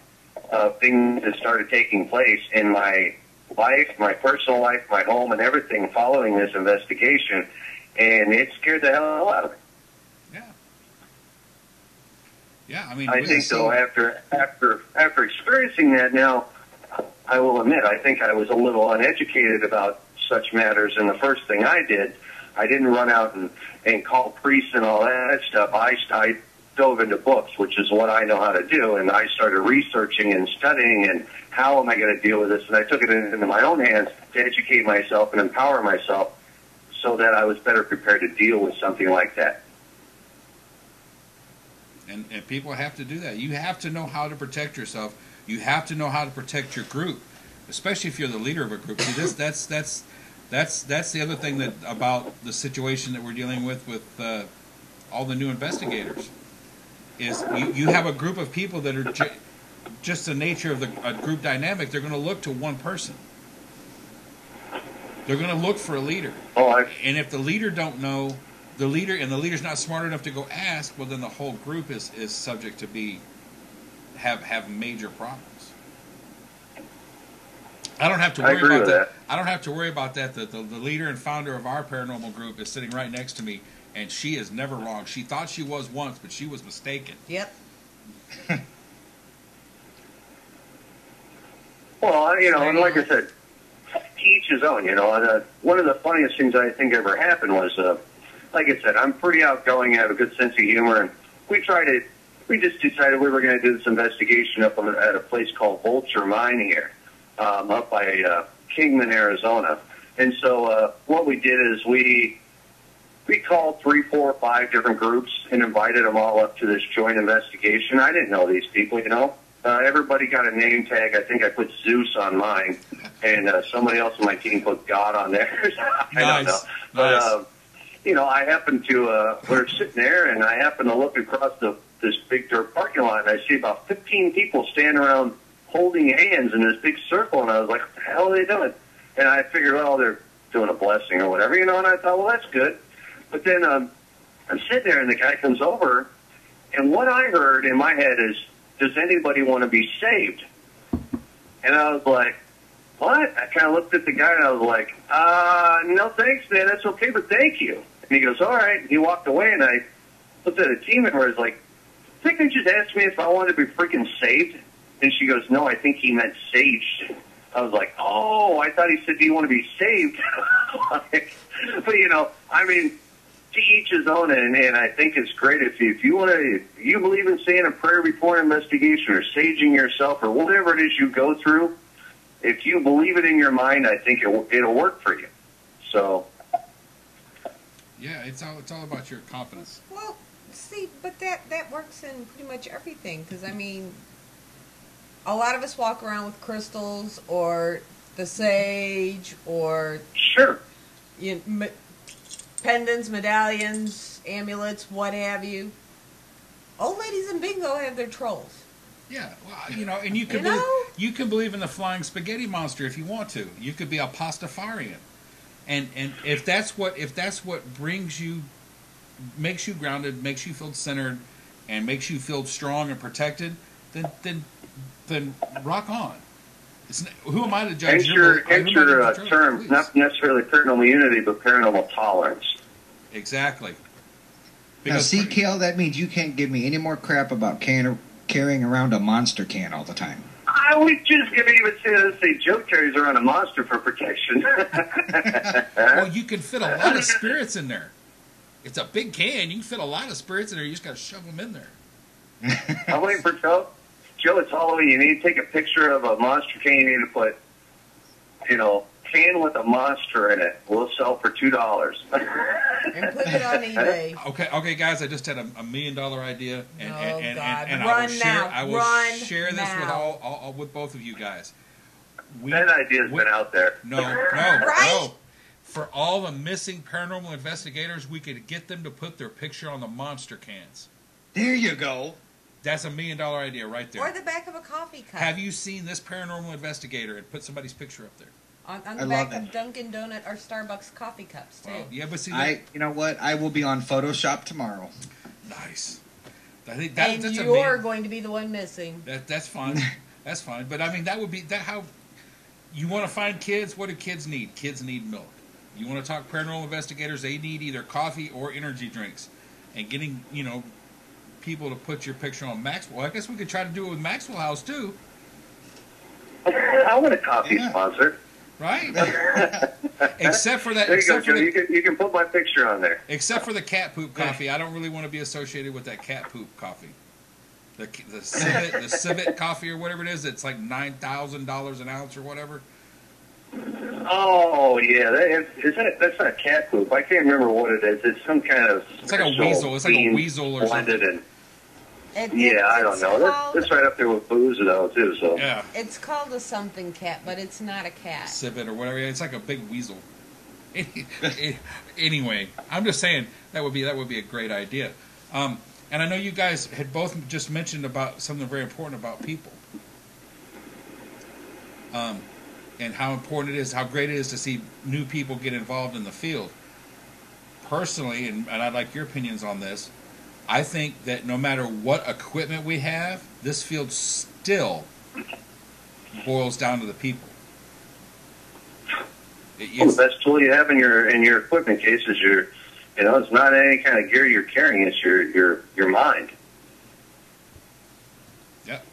of things that started taking place in my life, my personal life, my home, and everything following this investigation, and it scared the hell out of me. Yeah, I mean, I think though after experiencing that now, I will admit I think I was a little uneducated about such matters. And the first thing I didn't run out and call priests and all that stuff. I dove into books, which is what I know how to do, and I started researching and studying and how am I going to deal with this. And I took it into my own hands to educate myself and empower myself so that I was better prepared to deal with something like that. And people have to do that. You have to know how to protect yourself. You have to know how to protect your group, especially if you're the leader of a group. See, that's the other thing that about the situation that we're dealing with all the new investigators is you have a group of people that are just the nature of a group dynamic. They're going to look to one person. They're going to look for a leader. And if the leader don't know. The leader's not smart enough to go ask, well, then the whole group is subject to have major problems. I don't have to worry about that. I don't have to worry about that. The leader and founder of our paranormal group is sitting right next to me, and she is never wrong. She thought she was once, but she was mistaken. Yep. Well, and like I said, to each his own. One of the funniest things I think ever happened was. Like I said, I'm pretty outgoing. I have a good sense of humor, and we just decided we were going to do this investigation up at a place called Vulture Mine here, up by Kingman, Arizona. And so what we did is we called 3, 4, 5 different groups and invited them all up to this joint investigation. I didn't know these people, everybody got a name tag. I think I put Zeus on mine, and somebody else on my team put God on theirs. I don't know. But, I happened to, we're sitting there, and I happened to look across this big dirt parking lot, and I see about 15 people standing around holding hands in this big circle, and I was like, what the hell are they doing? And I figured, well, they're doing a blessing or whatever, and I thought, well, that's good. But then I'm sitting there, and the guy comes over, and what I heard in my head is, does anybody want to be saved? And I was like, what? I kind of looked at the guy, and I was like, no thanks, man, that's okay, but thank you. And he goes, all right. And he walked away, and I looked at a team member and was like, I think they just asked me if I wanted to be freaking saved. And she goes, no, I think he meant saged. I was like, oh, I thought he said, do you want to be saved? But, I mean, to each his own, and I think it's great if you believe in saying a prayer before an investigation or saging yourself or whatever it is you go through, if you believe it in your mind, I think it'll work for you. So... Yeah, it's all about your confidence. Well, see, but that works in pretty much everything. Because, I mean, a lot of us walk around with crystals or the sage or... Sure. Pendants, medallions, amulets, what have you. Old ladies in bingo have their trolls. Yeah, well, and you can you can believe in the flying spaghetti monster if you want to. You could be a pastafarian. And if that's what brings you, makes you grounded, makes you feel centered, and makes you feel strong and protected, then rock on. Who am I to judge? Enter term, not necessarily paranormal unity, but paranormal tolerance. Exactly. Now, see, Kale, that means you can't give me any more crap about carrying around a monster can all the time. I was just going to even say Joe carries around a monster for protection. Well, you can fit a lot of spirits in there. It's a big can. You can fit a lot of spirits in there. You just got to shove them in there. I'm waiting for Joe. Joe, it's Halloween. You need to take a picture of a monster can. You need to put, can with a monster in it. We'll sell for $2. And put it on eBay. Okay, guys. I just had a $1 million idea, and I will share this with all with both of you guys. That idea's been out there. No. For all the missing paranormal investigators, we could get them to put their picture on the monster cans. There you go. That's $1 million idea right there. Or the back of a coffee cup. Have you seen this paranormal investigator and put somebody's picture up there? On the back of Dunkin' Donut or Starbucks coffee cups, too. Well, yeah, but see, You know what? I will be on Photoshop tomorrow. nice. I think And that's you're going to be the one missing. That's fine. That's fine. But I mean, that would be that how you want to find kids. What do kids need? Kids need milk. You want to talk paranormal investigators? They need either coffee or energy drinks. And getting people to put your picture on Maxwell. I guess we could try to do it with Maxwell House too, I want a coffee sponsor. right? Except for that. There you Except go, for Joe. the, You can put my picture on there. except for the cat poop coffee, I don't really want to be associated with that cat poop coffee. The civet coffee or whatever it is. It's like $9,000 an ounce or whatever. Oh yeah, that's not cat poop. I can't remember what it is. It's some kind of. It's like a weasel. It's like a weasel or blended something. I don't know. That's right up there with booze though too. So Yeah. It's called a something cat, but it's not a cat. Civet or whatever. It's like a big weasel. Anyway, I'm just saying that would be a great idea. And I know you guys had both just mentioned about something very important about people. And how important it is, how great it is to see new people get involved in the field. Personally, and I'd like your opinions on this, I think that no matter what equipment we have, this field still boils down to the people. the best tool you have in your equipment case is it's not any kind of gear you're carrying. It's your mind. Yep.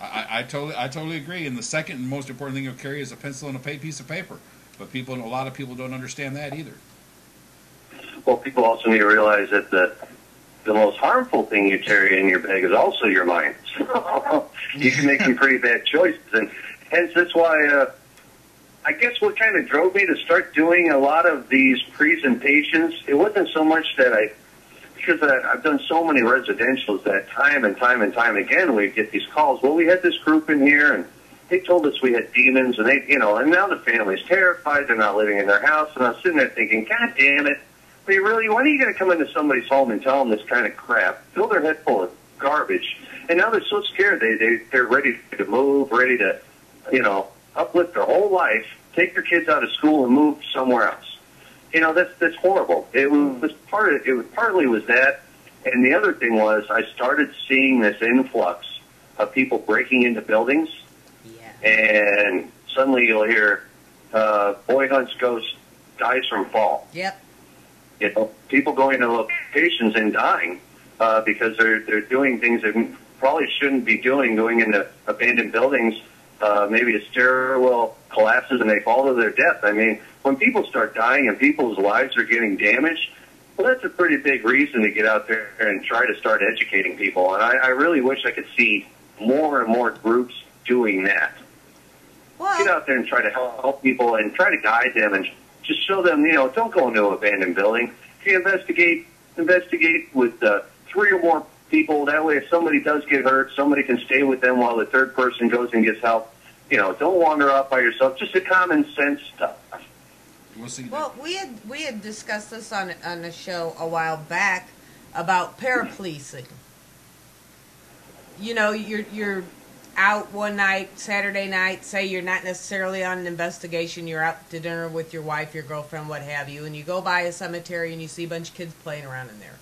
I totally agree. And the second and most important thing you'll carry is a pencil and a piece of paper. But a lot of people don't understand that either. Well, people also need to realize that the most harmful thing you carry in your bag is also your mind. So you can make some pretty bad choices, and hence that's why. I guess what kind of drove me to start doing a lot of these presentations, it wasn't so much that because I've done so many residentials that time and time again we'd get these calls. Well, we had this group in here, and they told us we had demons, and and now the family's terrified. They're not living in their house, and I was sitting there thinking, God damn it. When are you going to come into somebody's home and tell them this kind of crap? Fill their head full of garbage. And now they're so scared. They're ready to move, ready to, uplift their whole life, take their kids out of school and move somewhere else. That's horrible. It was partly was that. And the other thing was I started seeing this influx of people breaking into buildings. Yeah. And suddenly you'll hear, boy hunts ghost, dies from fall. Yep. People going to locations and dying because they're doing things they probably shouldn't be doing, going into abandoned buildings. Maybe a stairwell collapses and they fall to their death. I mean, when people start dying and people's lives are getting damaged, well, that's a pretty big reason to get out there and try to start educating people. And I really wish I could see more and more groups doing that. Well, get out there and try to help people and try to guide them and just show them, don't go into an abandoned building. If you investigate with 3 or more people. That way, if somebody does get hurt, somebody can stay with them while the third person goes and gets help. Don't wander off by yourself. Just the common sense stuff. Well, we had discussed this on a show a while back about parapolicing. You're out one night, Saturday night, say you're not necessarily on an investigation, you're out to dinner with your wife, your girlfriend, what have you, and you go by a cemetery and you see a bunch of kids playing around in there.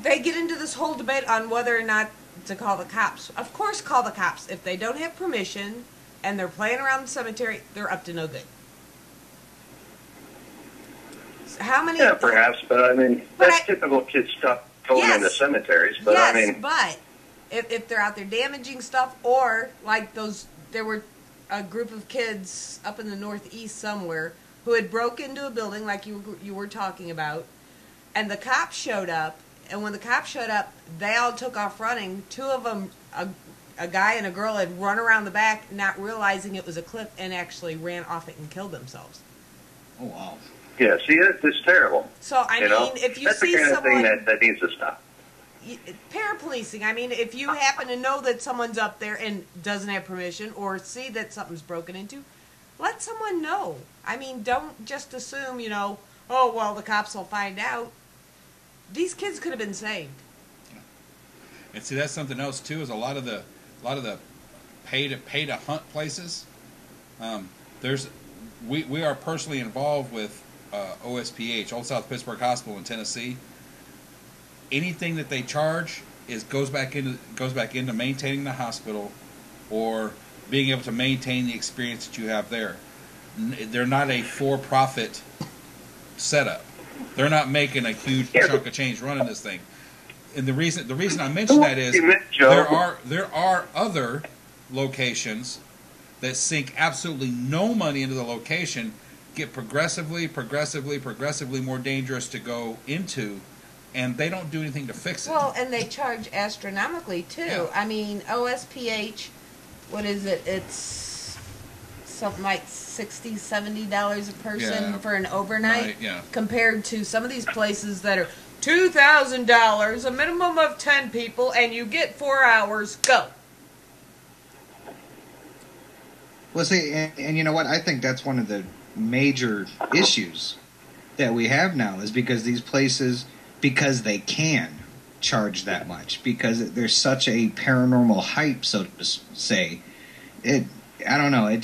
They get into this whole debate on whether or not to call the cops. Of course, call the cops. If they don't have permission and they're playing around the cemetery, they're up to no good. How many? Yeah, perhaps, but I mean, that's typical kid stuff going into cemeteries. But yes, I mean, but if they're out there damaging stuff, or like there were a group of kids up in the Northeast somewhere who had broke into a building like you were talking about, and the cops showed up. And when the cops showed up, they all took off running. 2 of them, a guy and a girl, had run around the back, not realizing it was a cliff, and actually ran off it and killed themselves. Oh, wow. Yeah, see, it's terrible. So, I mean, if you that's see the kind someone... of thing that needs to stop. Parapolicing, I mean, if you happen to know that someone's up there and doesn't have permission, or see that something's broken into, let someone know. I mean, don't just assume, oh, well, the cops will find out. These kids could have been saved. Yeah. And see, that's something else too. Is a lot of the pay to hunt places. We are personally involved with OSPH, Old South Pittsburgh Hospital in Tennessee. Anything that they charge goes back into maintaining the hospital or being able to maintain the experience that you have there. They're not a for-profit setup. They're not making a huge chunk of change running this thing. And the reason I mention that is there are other locations that sink absolutely no money into the location, get progressively more dangerous to go into, and they don't do anything to fix it. Well, and they charge astronomically too. Yeah. I mean, OSPH, what is it? It's something like $60, $70 a person for an overnight, right, yeah. compared to some of these places that are $2,000, a minimum of 10 people, and you get 4 hours. Go. Well, see, and you know what? I think that's one of the major issues that we have now is because these places, because they can charge that much, because there's such a paranormal hype, so to say. I don't know.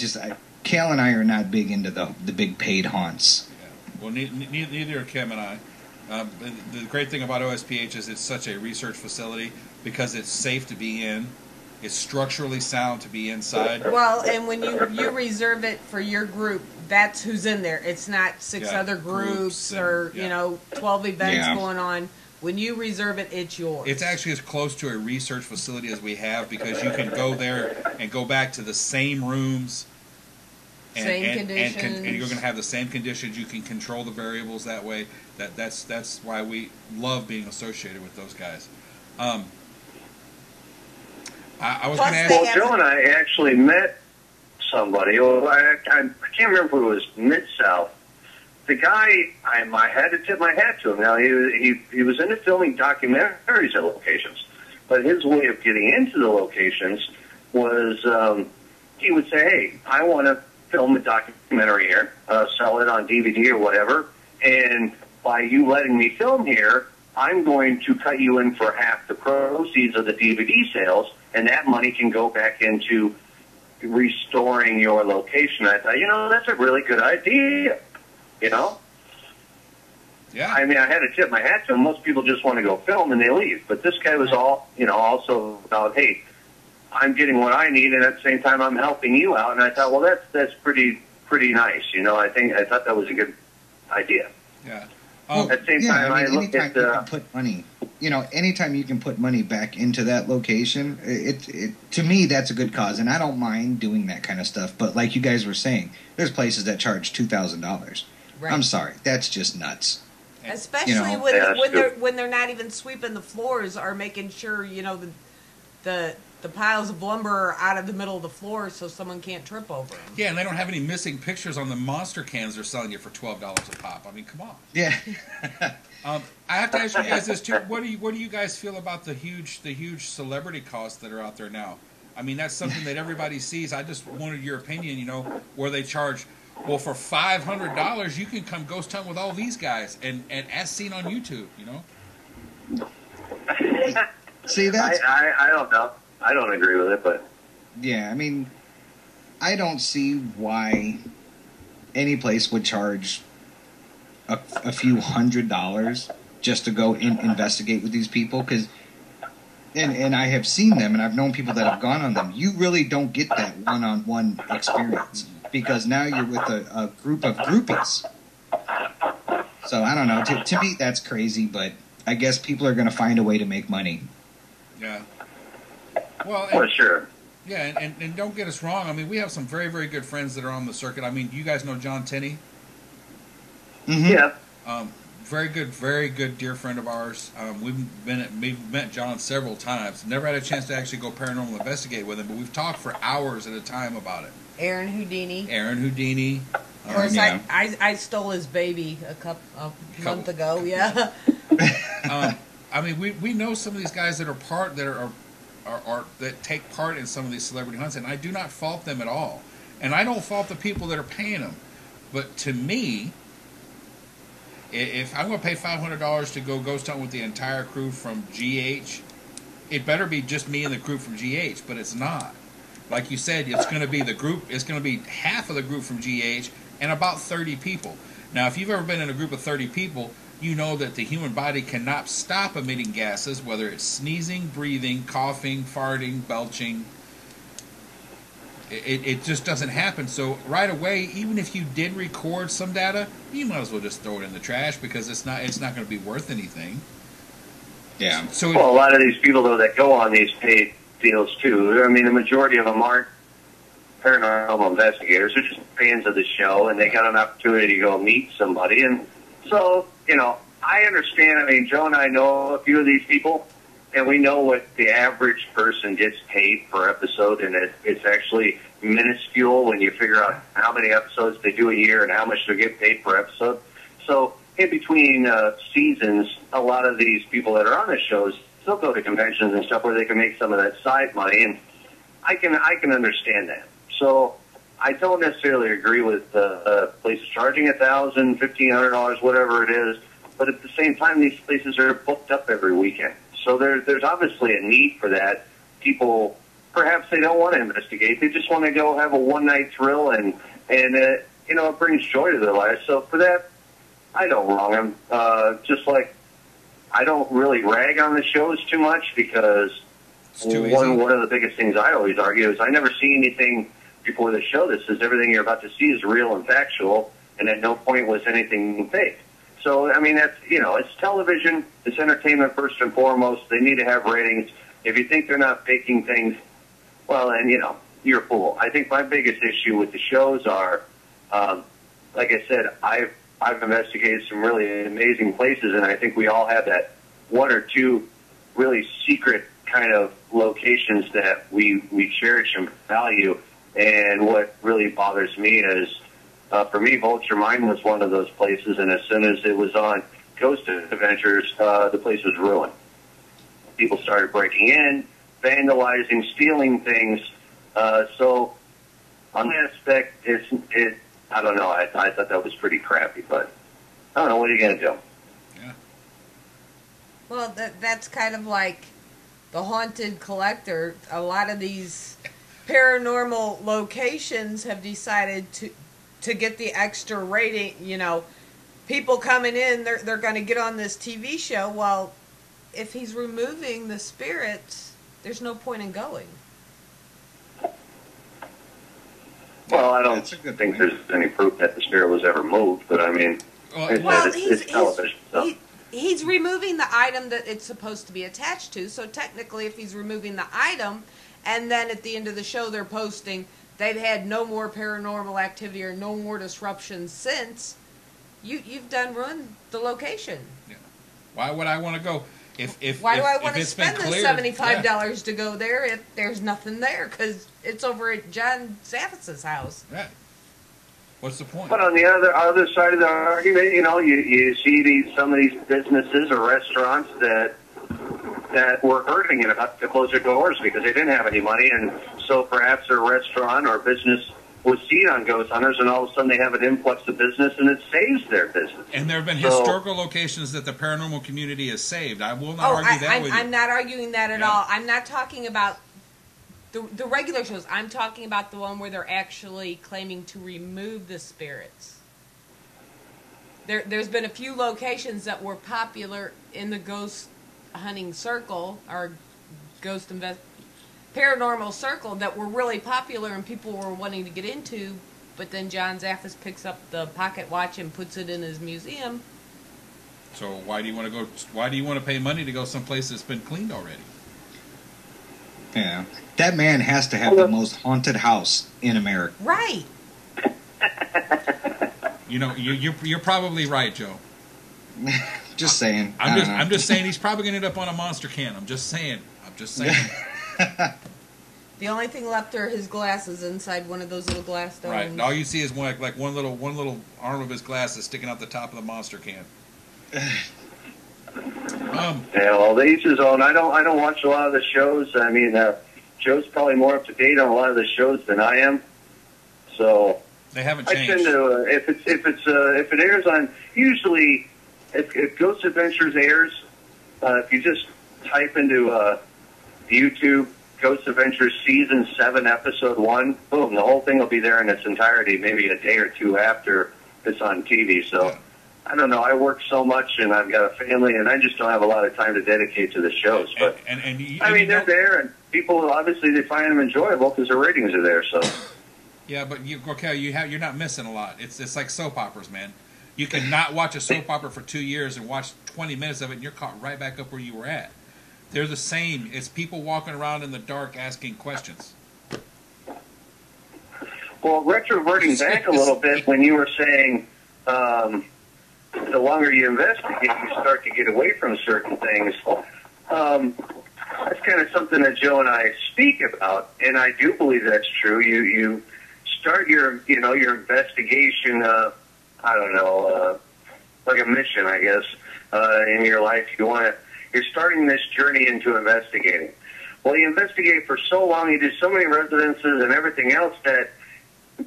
Kale and I are not big into the big paid haunts. Yeah. Well, neither are Kim and I. The great thing about OSPH is it's such a research facility because it's safe to be in. It's structurally sound to be inside. Well, and when you reserve it for your group, that's who's in there. It's not six other groups or, 12 events going on. When you reserve it, it's yours. It's actually as close to a research facility as we have because you can go there and go back to the same rooms. Same conditions. And you're going to have the same conditions. You can control the variables that way. That's why we love being associated with those guys. I was going to ask. Well, Joe and I actually met somebody. Well, I can't remember who it was. Mid-South. The guy, I had to tip my hat to him. Now he was into filming documentaries at locations, but his way of getting into the locations was he would say, "Hey, I want to film a documentary here, sell it on DVD or whatever, and by you letting me film here, I'm going to cut you in for half the proceeds of the DVD sales, and that money can go back into restoring your location." I thought, that's a really good idea, Yeah. I mean, I had to tip my hat to him. Most people just want to go film and they leave. But this guy was also about, hey, I'm getting what I need, and at the same time, I'm helping you out. And I thought, well, that's pretty nice. I thought that was a good idea. Yeah. At the same time, I looked at you can put money. Anytime you can put money back into that location, it to me that's a good cause, and I don't mind doing that kind of stuff. But like you guys were saying, there's places that charge $2,000. Right. I'm sorry, that's just nuts. Especially when they're not even sweeping the floors or making sure the piles of lumber are out of the middle of the floor so someone can't trip over them. Yeah, and they don't have any missing pictures on the monster cans they're selling you for $12 a pop. I mean, come on. Yeah. I have to ask you guys this too. What do you guys feel about the huge celebrity costs that are out there now? I mean, that's something that everybody sees. I just wanted your opinion. Where they charge. Well, for $500, you can come ghost hunt with all these guys, and as seen on YouTube. See, that's I don't know. I don't agree with it, but yeah, I mean, I don't see why any place would charge a few $100s just to go investigate with these people, because and I have seen them, and I've known people that have gone on them. You really don't get that one-on-one experience because now you're with a group of groupies. So I don't know. To me, that's crazy, but I guess people are going to find a way to make money. Yeah. Well, for sure. Yeah, and don't get us wrong. I mean, we have some very, very good friends that are on the circuit. I mean, you guys know John Tenney? Mm-hmm. Yeah. Very good dear friend of ours. We've met John several times. Never had a chance to actually go paranormal investigate with him, but we've talked for hours at a time about it. Aaron Houdini. Of course, I stole his baby a month ago. Yeah. I mean, we know some of these guys that are that take part in some of these celebrity hunts, and I do not fault them at all. And I don't fault the people that are paying them. But to me, if I'm going to pay $500 to go ghost hunt with the entire crew from GH, it better be just me and the group from GH, but it's not. Like you said, it's going to be the group. It's going to be half of the group from GH and about 30 people. Now, if you've ever been in a group of 30 people, you know that the human body cannot stop emitting gases, whether it's sneezing, breathing, coughing, farting, belching. It just doesn't happen. So right away, even if you did record some data, you might as well just throw it in the trash because it's not going to be worth anything. Yeah. So well, a lot of these people, though, that go on these paid deals, too, I mean, the majority of them aren't paranormal investigators. They're just fans of the show, and they got an opportunity to go meet somebody. And so, you know, I understand. I mean, Joe and I know a few of these people, and we know what the average person gets paid per episode, and it's actually minuscule when you figure out how many episodes they do a year and how much they get paid per episode. So in between seasons, a lot of these people that are on the shows still go to conventions and stuff where they can make some of that side money, and I can understand that. So I don't necessarily agree with places charging $1,000, $1,500, whatever it is, but at the same time, these places are booked up every weekend. So there's obviously a need for that. People, perhaps they don't want to investigate. They just want to go have a one-night thrill, and you know, it brings joy to their lives. So for that, I don't wrong them. Just like I don't really rag on the shows too much because one of the biggest things I always argue is I never see anything before the show that says everything you're about to see is real and factual, and at no point was anything fake. So, I mean, that's, you know, it's television, it's entertainment first and foremost. They need to have ratings. If you think they're not faking things, well, then, you know, you're a fool. I think my biggest issue with the shows are, like I said, I've investigated some really amazing places, and I think we all have that one or two really secret kind of locations that we cherish and value. And what really bothers me is, for me, Vulture Mine was one of those places, and as soon as it was on Ghost Adventures, the place was ruined. People started breaking in, vandalizing, stealing things. So on that aspect, I don't know. I thought that was pretty crappy, but I don't know. What are you going to do? Yeah. Well, that's kind of like the Haunted Collector. A lot of these paranormal locations have decided to get the extra rating. You know, people coming in, they're going to get on this TV show. Well, if he's removing the spirits, there's no point in going. Well, I don't think there's any proof that the spirit was ever moved, but I mean, it's television. So. He's removing the item that it's supposed to be attached to, so technically if he's removing the item, and then at the end of the show they're posting they've had no more paranormal activity or no more disruptions since, you've done ruined the location. Yeah. Why would I want to go? Why do I want to spend the $75 to go there if there's nothing there? Because it's over at John Zaffis's house. Right. What's the point? But on the other side of the argument, you know, you see some of these businesses or restaurants that were hurting and about to close their doors because they didn't have any money, and so perhaps their restaurant or business was seen on ghost hunters, and all of a sudden they have an influx of business, and it saves their business. And there have been historical locations that the paranormal community has saved. I will not argue that with you. I'm not arguing that at all. I'm not talking about the regular shows. I'm talking about the one where they're actually claiming to remove the spirits. There's been a few locations that were popular in the ghost hunting circle, or paranormal circle, that were really popular and people were wanting to get into, but then John Zaffis picks up the pocket watch and puts it in his museum. So why do you want to go? Why do you want to pay money to go someplace that's been cleaned already? Yeah, that man has to have the most haunted house in America. Right. You know, you're probably right, Joe. Just saying. I'm just saying he's probably going to end up on a monster can. I'm just saying. The only thing left are his glasses inside one of those little glass domes. Right. And all you see is one little arm of his glasses sticking out the top of the monster can. Yeah, well, the each his own. I don't watch a lot of the shows. I mean, Joe's probably more up to date on a lot of the shows than I am. So They haven't I changed. tend to if it airs on, usually if Ghost Adventures airs, if you just type into YouTube Ghost Adventures Season 7 Episode 1, boom, the whole thing will be there in its entirety, maybe a day or two after it's on TV. So Yeah. I don't know, I work so much and I've got a family and I just don't have a lot of time to dedicate to the shows. But And you, I mean, you they're know- there and people obviously they find them enjoyable because the ratings are there. So Yeah, but you're not missing a lot. It's like soap operas, man. You can not watch a soap opera for 2 years and watch 20 minutes of it, and you're caught right back up where you were at. They're the same. It's people walking around in the dark asking questions. well, retroverting back a little bit when you were saying the longer you investigate, you start to get away from certain things. That's kind of something that Joe and I speak about, and I do believe that's true. You start your investigation. I don't know, like a mission, I guess, in your life. You're starting this journey into investigating. Well, you investigate for so long, you do so many residences and everything else that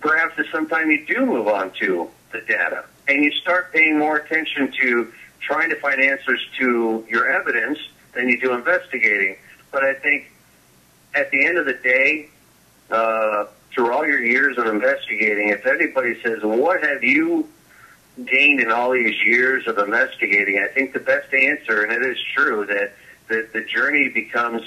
perhaps at some time you do move on to the data. And you start paying more attention to trying to find answers to your evidence than you do investigating. But I think at the end of the day, through all your years of investigating, if anybody says, well, what have you gained in all these years of investigating, I think the best answer, and it is true, that the journey becomes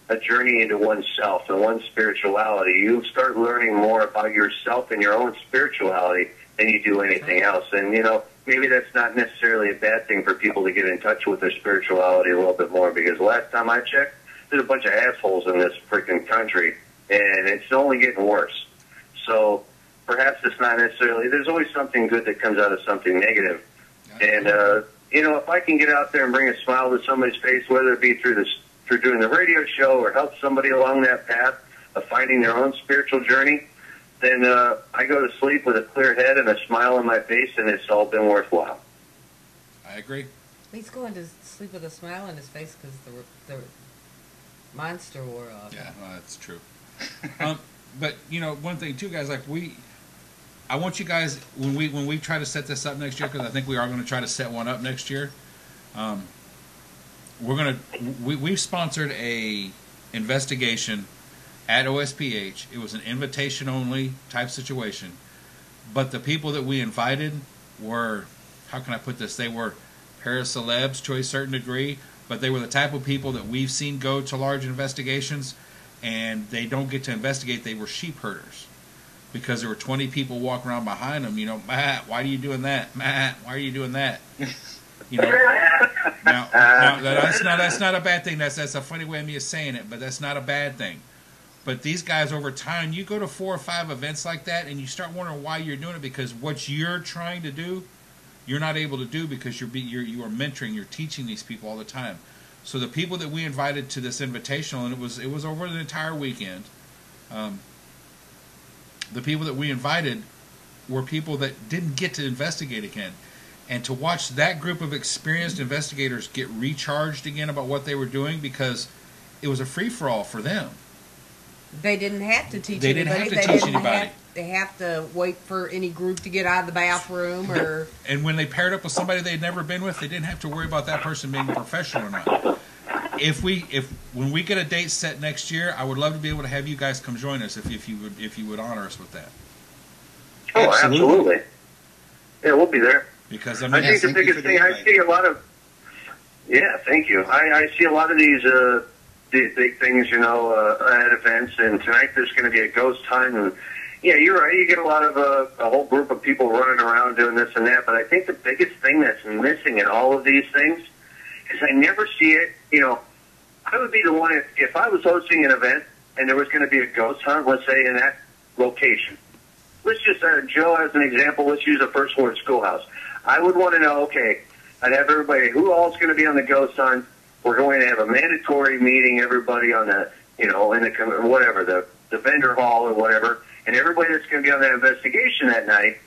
a journey into oneself and one's spirituality. You start learning more about yourself and your own spirituality than you do anything else. And, maybe that's not necessarily a bad thing for people to get in touch with their spirituality a little bit more, because last time I checked, there's a bunch of assholes in this freaking country, and it's only getting worse. So perhaps it's not necessarily, there's always something good that comes out of something negative. And, if I can get out there and bring a smile to somebody's face, whether it be through doing the radio show or help somebody along that path of finding their own spiritual journey, then I go to sleep with a clear head and a smile on my face, and it's all been worthwhile. I agree. He's going to sleep with a smile on his face because the monster wore off. Yeah, well, that's true. But one thing too, guys, I want you guys when we try to set this up next year, because I think we are going to try to set one up next year. We've sponsored a investigation at OSPH. It was an invitation only type situation, but the people that we invited were, how can I put this? They were paracelebs to a certain degree, but they were the type of people that we've seen go to large investigations, and they don't get to investigate. They were sheep herders, because there were 20 people walking around behind them. Matt, why are you doing that? Matt, why are you doing that? Now that's not a bad thing. That's a funny way of me saying it, but that's not a bad thing. But these guys, over time, you go to 4 or 5 events like that, and you start wondering why you're doing it, because what you're trying to do, you're not able to do, because you are mentoring, you're teaching these people all the time. So the people that we invited to this invitational, and it was over the entire weekend. The people that we invited were people that didn't get to investigate again. And to watch that group of experienced investigators get recharged again about what they were doing, because it was a free-for-all for them. They didn't have to teach They anybody. didn't have to teach anybody. They have to wait for any group to get out of the bathroom or... And when they paired up with somebody they'd never been with, they didn't have to worry about that person being professional or not. When we get a date set next year, I would love to be able to have you guys come join us if you would honor us with that. Oh, absolutely. Yeah, we'll be there. Because I think the biggest thing, I see a lot of... Yeah, thank you. I see a lot of these big things, at events, and tonight there's going to be a ghost hunt, and yeah, you're right, you get a lot of a whole group of people running around doing this and that, but I think the biggest thing that's missing in all of these things is I never see it, I would be the one, if I was hosting an event and there was going to be a ghost hunt, let's say in that location. Let's just, Joe, as an example, let's use a First Ward schoolhouse. I would want to know, okay, I'd have everybody, who all is going to be on the ghost hunt. We're going to have a mandatory meeting, everybody on the, in the, whatever, the vendor hall or whatever, and everybody that's going to be on that investigation that night,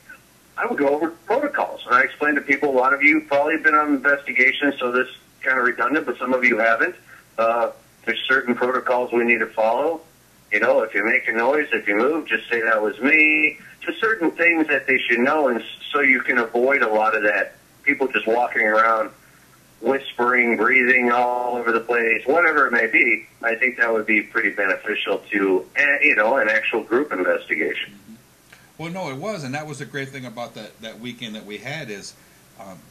I would go over protocols. And I explain to people, a lot of you probably have been on investigations, so this is kind of redundant, but some of you haven't. There's certain protocols we need to follow. You know, if you make a noise, if you move, just say that was me. Just certain things that they should know, and so you can avoid a lot of that. People just walking around whispering, breathing all over the place, whatever it may be. I think that would be pretty beneficial to, you know, an actual group investigation. Well, no, it was, and that was the great thing about that weekend that we had is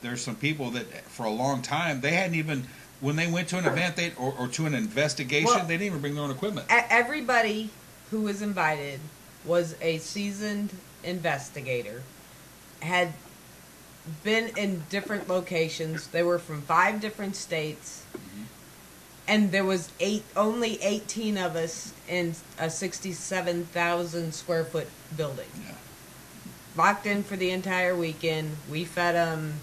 there's some people that for a long time they hadn't even, when they went to an event or to an investigation, Well, they didn't even bring their own equipment. Everybody who was invited was a seasoned investigator, had been in different locations. They were from 5 different states, and there was only 18 of us in a 67,000 square foot building. Yeah. Locked in for the entire weekend. We fed them.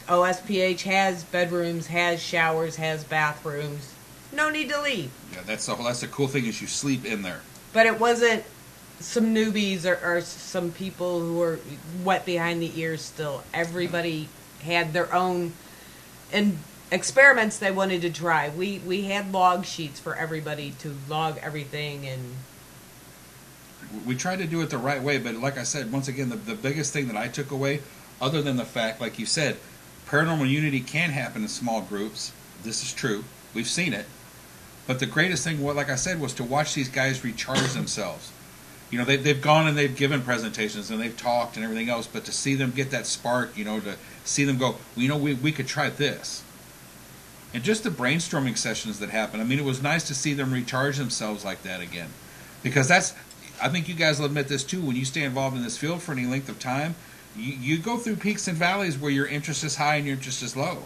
OSPH has bedrooms, has showers, has bathrooms. No need to leave. Yeah, that's the cool thing is you sleep in there. But it wasn't some newbies or some people who were wet behind the ears still. Everybody had their own experiments they wanted to try. We had log sheets for everybody to log everything, and We tried to do it the right way, but like I said, once again, the biggest thing that I took away, other than the fact, like you said, paranormal unity can happen in small groups. This is true. We've seen it. But the greatest thing, like I said, was to watch these guys recharge themselves. You know, they've gone and they've given presentations and they've talked and everything else, but to see them get that spark, you know, to see them go, well, you know, we could try this. And just the brainstorming sessions that happened, I mean, it was nice to see them recharge themselves like that again. Because that's, I think you guys will admit this too, when you stay involved in this field for any length of time, you go through peaks and valleys where your interest is high and your interest is low.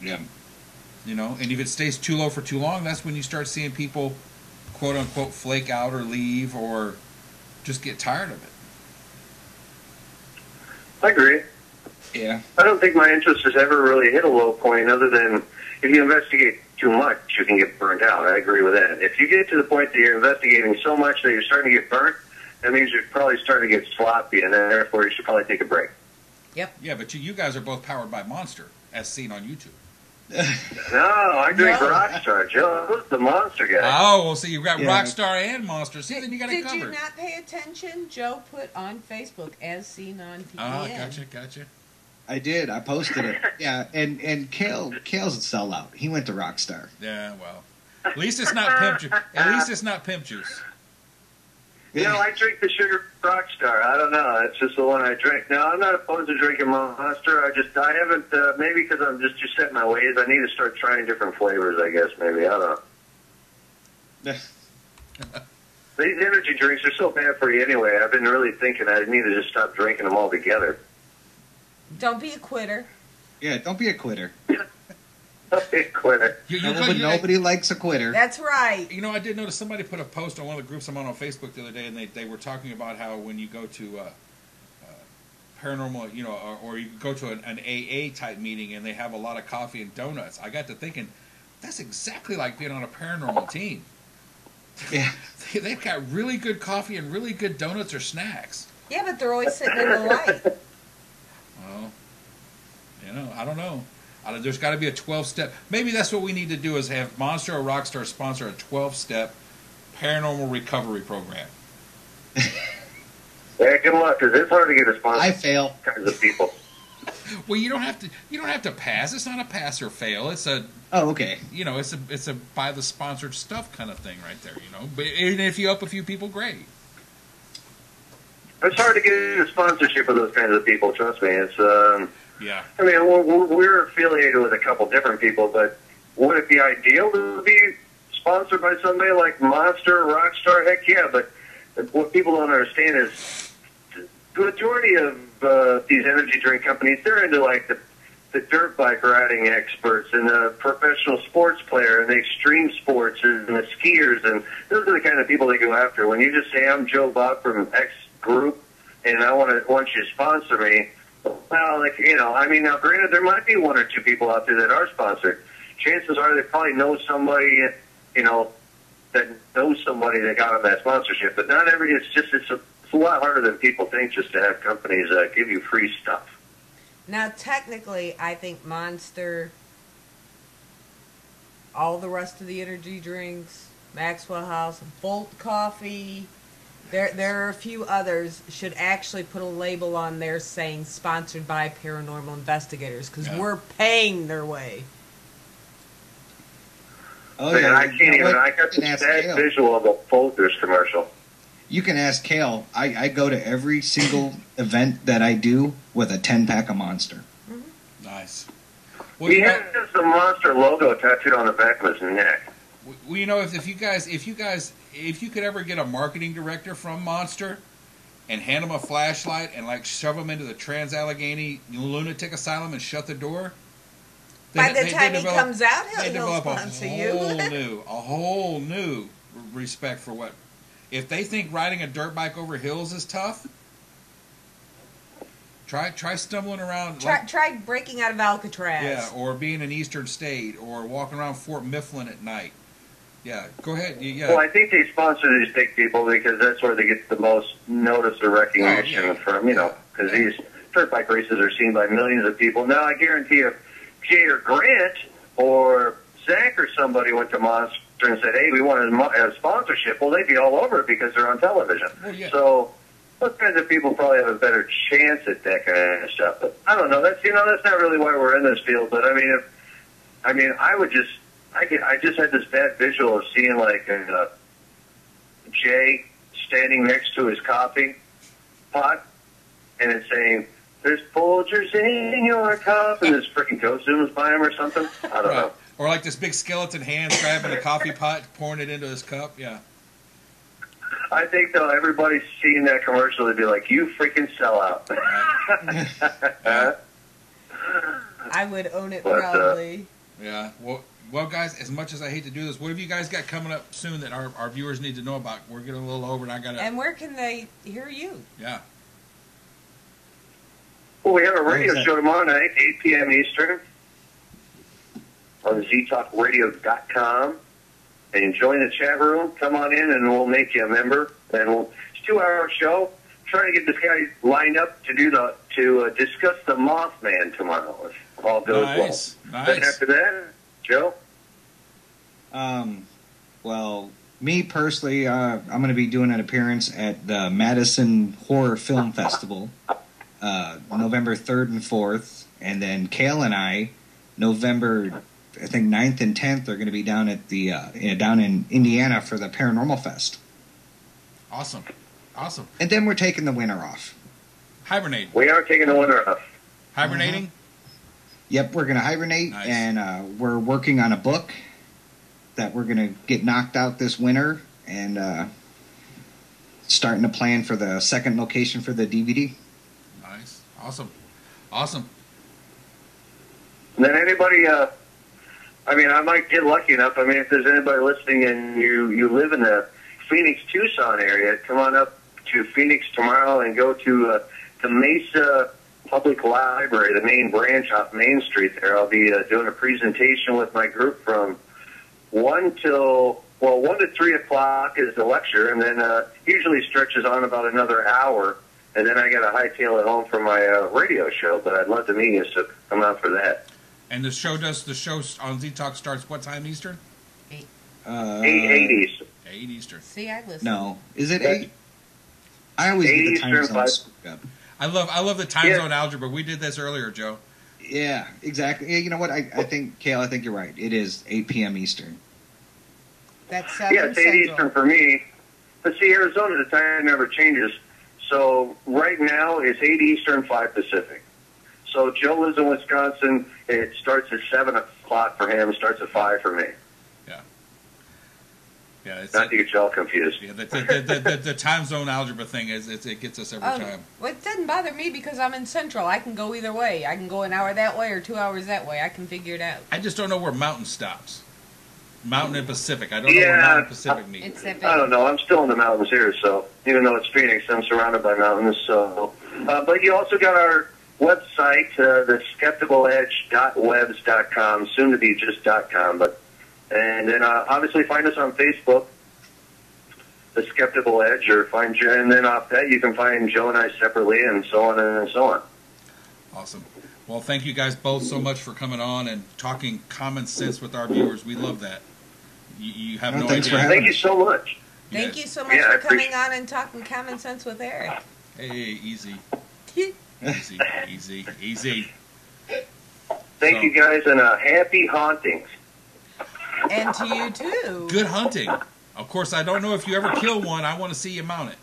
Yeah. You know, and if it stays too low for too long, that's when you start seeing people, quote unquote, flake out or leave or just get tired of it. I agree. Yeah. I don't think my interest has ever really hit a low point other than if you investigate too much, you can get burnt out. I agree with that. If you get to the point that you're investigating so much that you're starting to get burnt, that means you're probably starting to get sloppy, and therefore you should probably take a break. yep. Yeah, but you guys are both powered by Monster, as seen on YouTube. No, I drink No. Rockstar, Joe. Who's the Monster guy? Oh, well, see, you've got Yeah. Rockstar and Monster. See, then you got it Did covered. you not pay attention? Joe put on Facebook as seen on PPN. Gotcha. I did. I posted it. Yeah, and Kale's a sellout. He went to Rockstar. Yeah, well, at least it's not pimp juice. At least it's not pimp juice. You know, I drink the sugar Rockstar. I don't know. It's just the one I drink. No, I'm not opposed to drinking Monster. I haven't, maybe because I'm just set in my ways. I need to start trying different flavors, I guess, maybe. I don't know. These energy drinks are so bad for you anyway. I've been really thinking I need to just stop drinking them altogether. Don't be a quitter. Yeah, don't be a quitter. Quitter. Nobody likes a quitter. That's right. You know, I did notice somebody put a post on one of the groups I'm on Facebook the other day, and they were talking about how when you go to paranormal, you know, or you go to an AA type meeting and they have a lot of coffee and donuts. I got to thinking, that's exactly like being on a paranormal team. Yeah. They've got really good coffee and really good donuts or snacks. Yeah, but they're always sitting in the light. Well, you know, I don't know. There's got to be a 12-step. Maybe that's what we need to do is have Monster or Rockstar sponsor a 12-step paranormal recovery program. Yeah, good luck, because it's hard to get a sponsor. I fail. Kinds of people. Well, you don't have to. You don't have to pass. It's not a pass or fail. It's a. Oh, okay. You know, it's a buy the sponsored stuff kind of thing right there. You know, but if you up a few people, great. It's hard to get a sponsorship of those kinds of people. Trust me. It's Yeah. I mean, we're affiliated with a couple different people, but would it be ideal to be sponsored by somebody like Monster, Rockstar? Heck yeah, but what people don't understand is the majority of these energy drink companies, they're into like the dirt bike riding experts and the professional sports player and the extreme sports and the skiers, and those are the kind of people they go after. When you just say, I'm Joe Bob from X group, and I want you to sponsor me, well, like, you know, I mean, now granted, there might be 1 or 2 people out there that are sponsored. Chances are they probably know somebody, you know, that knows somebody that got them that sponsorship. But not every, it's a lot harder than people think just to have companies give you free stuff. Now, technically, I think Monster, all the rest of the energy drinks, Maxwell House, Bolt Coffee. There are a few others. Should actually put a label on there saying sponsored by paranormal investigators, because we're paying their way. Oh, Man, yeah. I can't even. I got this bad visual of a Folgers commercial. You can ask Kale. I go to every single event that I do with a 10-pack of Monster. Mm-hmm. Nice. He has the Monster logo tattooed on the back of his neck. Well, you know, if you could ever get a marketing director from Monster and hand him a flashlight and like shove him into the Trans-Allegheny lunatic asylum and shut the door, by the time he comes out, he'll sponsor you. A whole new respect for what. If they think riding a dirt bike over hills is tough, try stumbling around. Try breaking out of Alcatraz. Yeah, or being in Eastern State, or walking around Fort Mifflin at night. Yeah, go ahead. Well, I think they sponsor these big people because that's where they get the most notice or recognition from, because these dirt bike races are seen by millions of people. Now, I guarantee if Jay or Grant or Zach or somebody went to Monster and said, hey, we want a sponsorship, well, they'd be all over it because they're on television. Well, yeah. So those kinds of people probably have a better chance at that kind of stuff. But I don't know. That's not really why we're in this field. But I just had this bad visual of seeing like Jay standing next to his coffee pot, and it's saying, "There's Folgers in your cup," and this freaking ghost zooms by him or something. I don't know. Or like this big skeleton hand grabbing the coffee pot, pouring it into his cup. Yeah. I think though everybody's seeing that commercial, they'd be like, "You freaking sellout." I would own it proudly. Yeah. Well, guys, as much as I hate to do this, what have you guys got coming up soon that our viewers need to know about? We're getting a little over, and I got to... And where can they hear you? Yeah. Well, we have a radio show tomorrow night, 8 p.m. Eastern, on ztalkradio.com. And join the chat room. Come on in, and we'll make you a member. And it's a 2-hour show. Trying to get this guy lined up to discuss the Mothman tomorrow, if all goes well. Nice. Then after that, Joe? Well, me personally, I'm going to be doing an appearance at the Madison Horror Film Festival, November 3rd and 4th. And then Kale and I, November, I think 9th and 10th, are going to be down at the down in Indiana for the Paranormal Fest. Awesome. And then we're taking the winter off. Hibernate. We are taking the winter off. Hibernating? Mm-hmm. Yep, we're going to hibernate, Nice. and we're working on a book that we're going to get knocked out this winter, and starting to plan for the second location for the DVD. Nice. Awesome. And then anybody, I might get lucky enough. If there's anybody listening and you live in the Phoenix, Tucson area, come on up to Phoenix tomorrow and go to the Mesa Public Library, the main branch off Main Street there. I'll be doing a presentation with my group from 1 to 3 o'clock is the lecture, and then usually stretches on about another hour, and then I got to hightail it home for my radio show, but I'd love to meet you, so come out for that. And the show on Z-Talk starts what time Eastern? 8. 8 Eastern. 8 Eastern. See, I listen. No. Is it 8? I always get the time zone screwed up. I love the time zone algebra. We did this earlier, Joe. Yeah, exactly. Yeah, you know what? I think, Kale, I think you're right. It is 8 p.m. Eastern. That's 7 Yeah, it's 8 Central. Eastern for me. But see, Arizona, the time never changes. So right now, it's 8 Eastern, 5 Pacific. So Joe lives in Wisconsin. It starts at 7 o'clock for him. It starts at 5 for me. Yeah, it's not to get you all confused. Yeah, the time zone algebra thing it gets us every time. Well, it doesn't bother me because I'm in Central. I can go either way. I can go an hour that way or 2 hours that way. I can figure it out. I just don't know where Mountain stops. Mountain and Pacific. I don't know where Mountain and Pacific meet. I don't know. I'm still in the mountains here, so even though it's Phoenix, I'm surrounded by mountains. So, but you also got our website, the skepticaledge.webs.com, soon to be just .com, and then obviously find us on Facebook, The Skeptical Edge, or find you, and then off that you can find Joe and I separately, and so on and so on. Awesome. Well, thank you guys both so much for coming on and talking common sense with our viewers. We love that. You have Well, no thanks idea. for having Thank you so much. Thank you so much Yeah, I for coming appreciate- on and talking common sense with Eric. Hey, easy, easy. Thank So- you guys, and happy hauntings. And to you too. Good hunting. Of course, I don't know if you ever kill one. I want to see you mount it.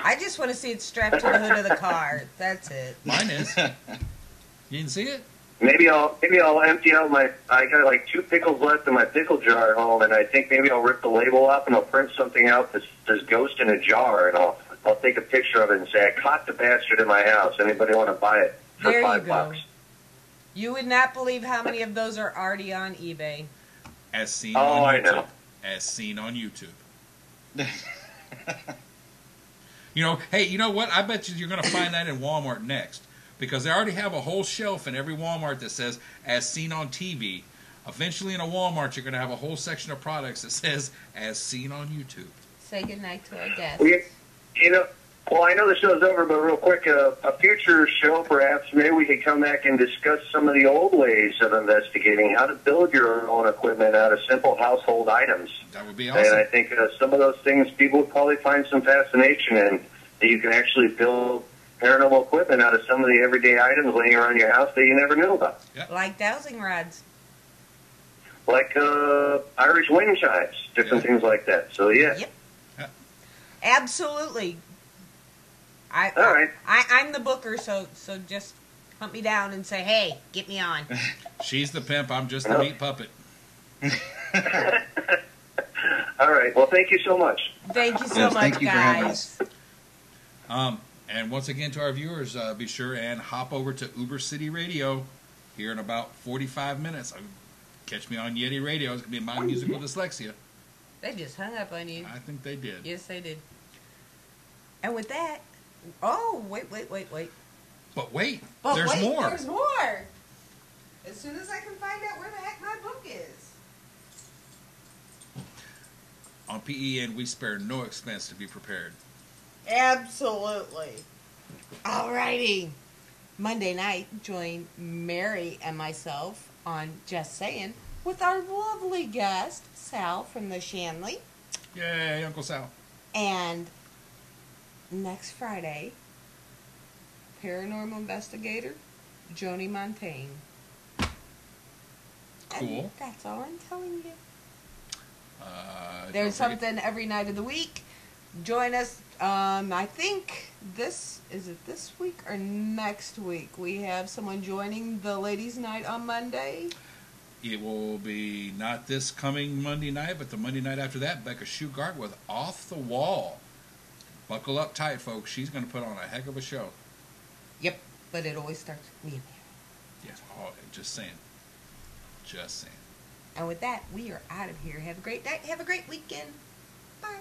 I just want to see it strapped to the hood of the car. That's it. Mine is. You didn't see it? Maybe I'll empty out I got like 2 pickles left in my pickle jar at home, and I think maybe I'll rip the label off and I'll print something out that says "Ghost in a Jar," and I'll take a picture of it and say, "I caught the bastard in my house. Anybody want to buy it for There you $5 go. bucks?" You would not believe how many of those are already on eBay. As seen Oh, on I YouTube. know. As seen on YouTube. Hey, you know what? I bet you're going to find that in Walmart next. Because they already have a whole shelf in every Walmart that says, as seen on TV. Eventually in a Walmart, you're going to have a whole section of products that says, as seen on YouTube. Say goodnight to our guests. Well, I know the show's over, but real quick, a future show, perhaps, maybe we could come back and discuss some of the old ways of investigating how to build your own equipment out of simple household items. That would be And I awesome. think some of those things people would probably find some fascination in, that you can actually build paranormal equipment out of some of the everyday items laying around your house that you never knew about. Like dowsing rods. Like Irish wind chimes, different things like that. So, yeah. Yep. Yeah. Absolutely. All right. I'm the booker, so just hunt me down and say, hey, get me on. She's the pimp. I'm just the meat puppet. All right. Well, thank you so much. Thank you so Yes, much, thank you for having guys. And once again, to our viewers, be sure and hop over to Uber City Radio here in about 45 minutes. Catch me on Yeti Radio. It's going to be my musical dyslexia. They just hung up on you. I think they did. Yes, they did. And with that, wait. But wait, But there's wait, more. There's more. As soon as I can find out where the heck my book is. On PEN, we spare no expense to be prepared. Absolutely. Alrighty. Monday night, join Mary and myself on Just Saying with our lovely guest, Sal from the Shanley. Yay, Uncle Sal. And next Friday, paranormal investigator, Joni Montaigne. Cool. And that's all I'm telling you. don't There's forget- something every night of the week. Join us. I think is it this week or next week? We have someone joining the ladies' night on Monday. It will be not this coming Monday night, but the Monday night after that, Becca Shugart with Off the Wall. Buckle up tight, folks. She's going to put on a heck of a show. Yep, but it always starts with me. Yes. Oh, just saying. Just saying. And with that, we are out of here. Have a great night. Have a great weekend. Bye.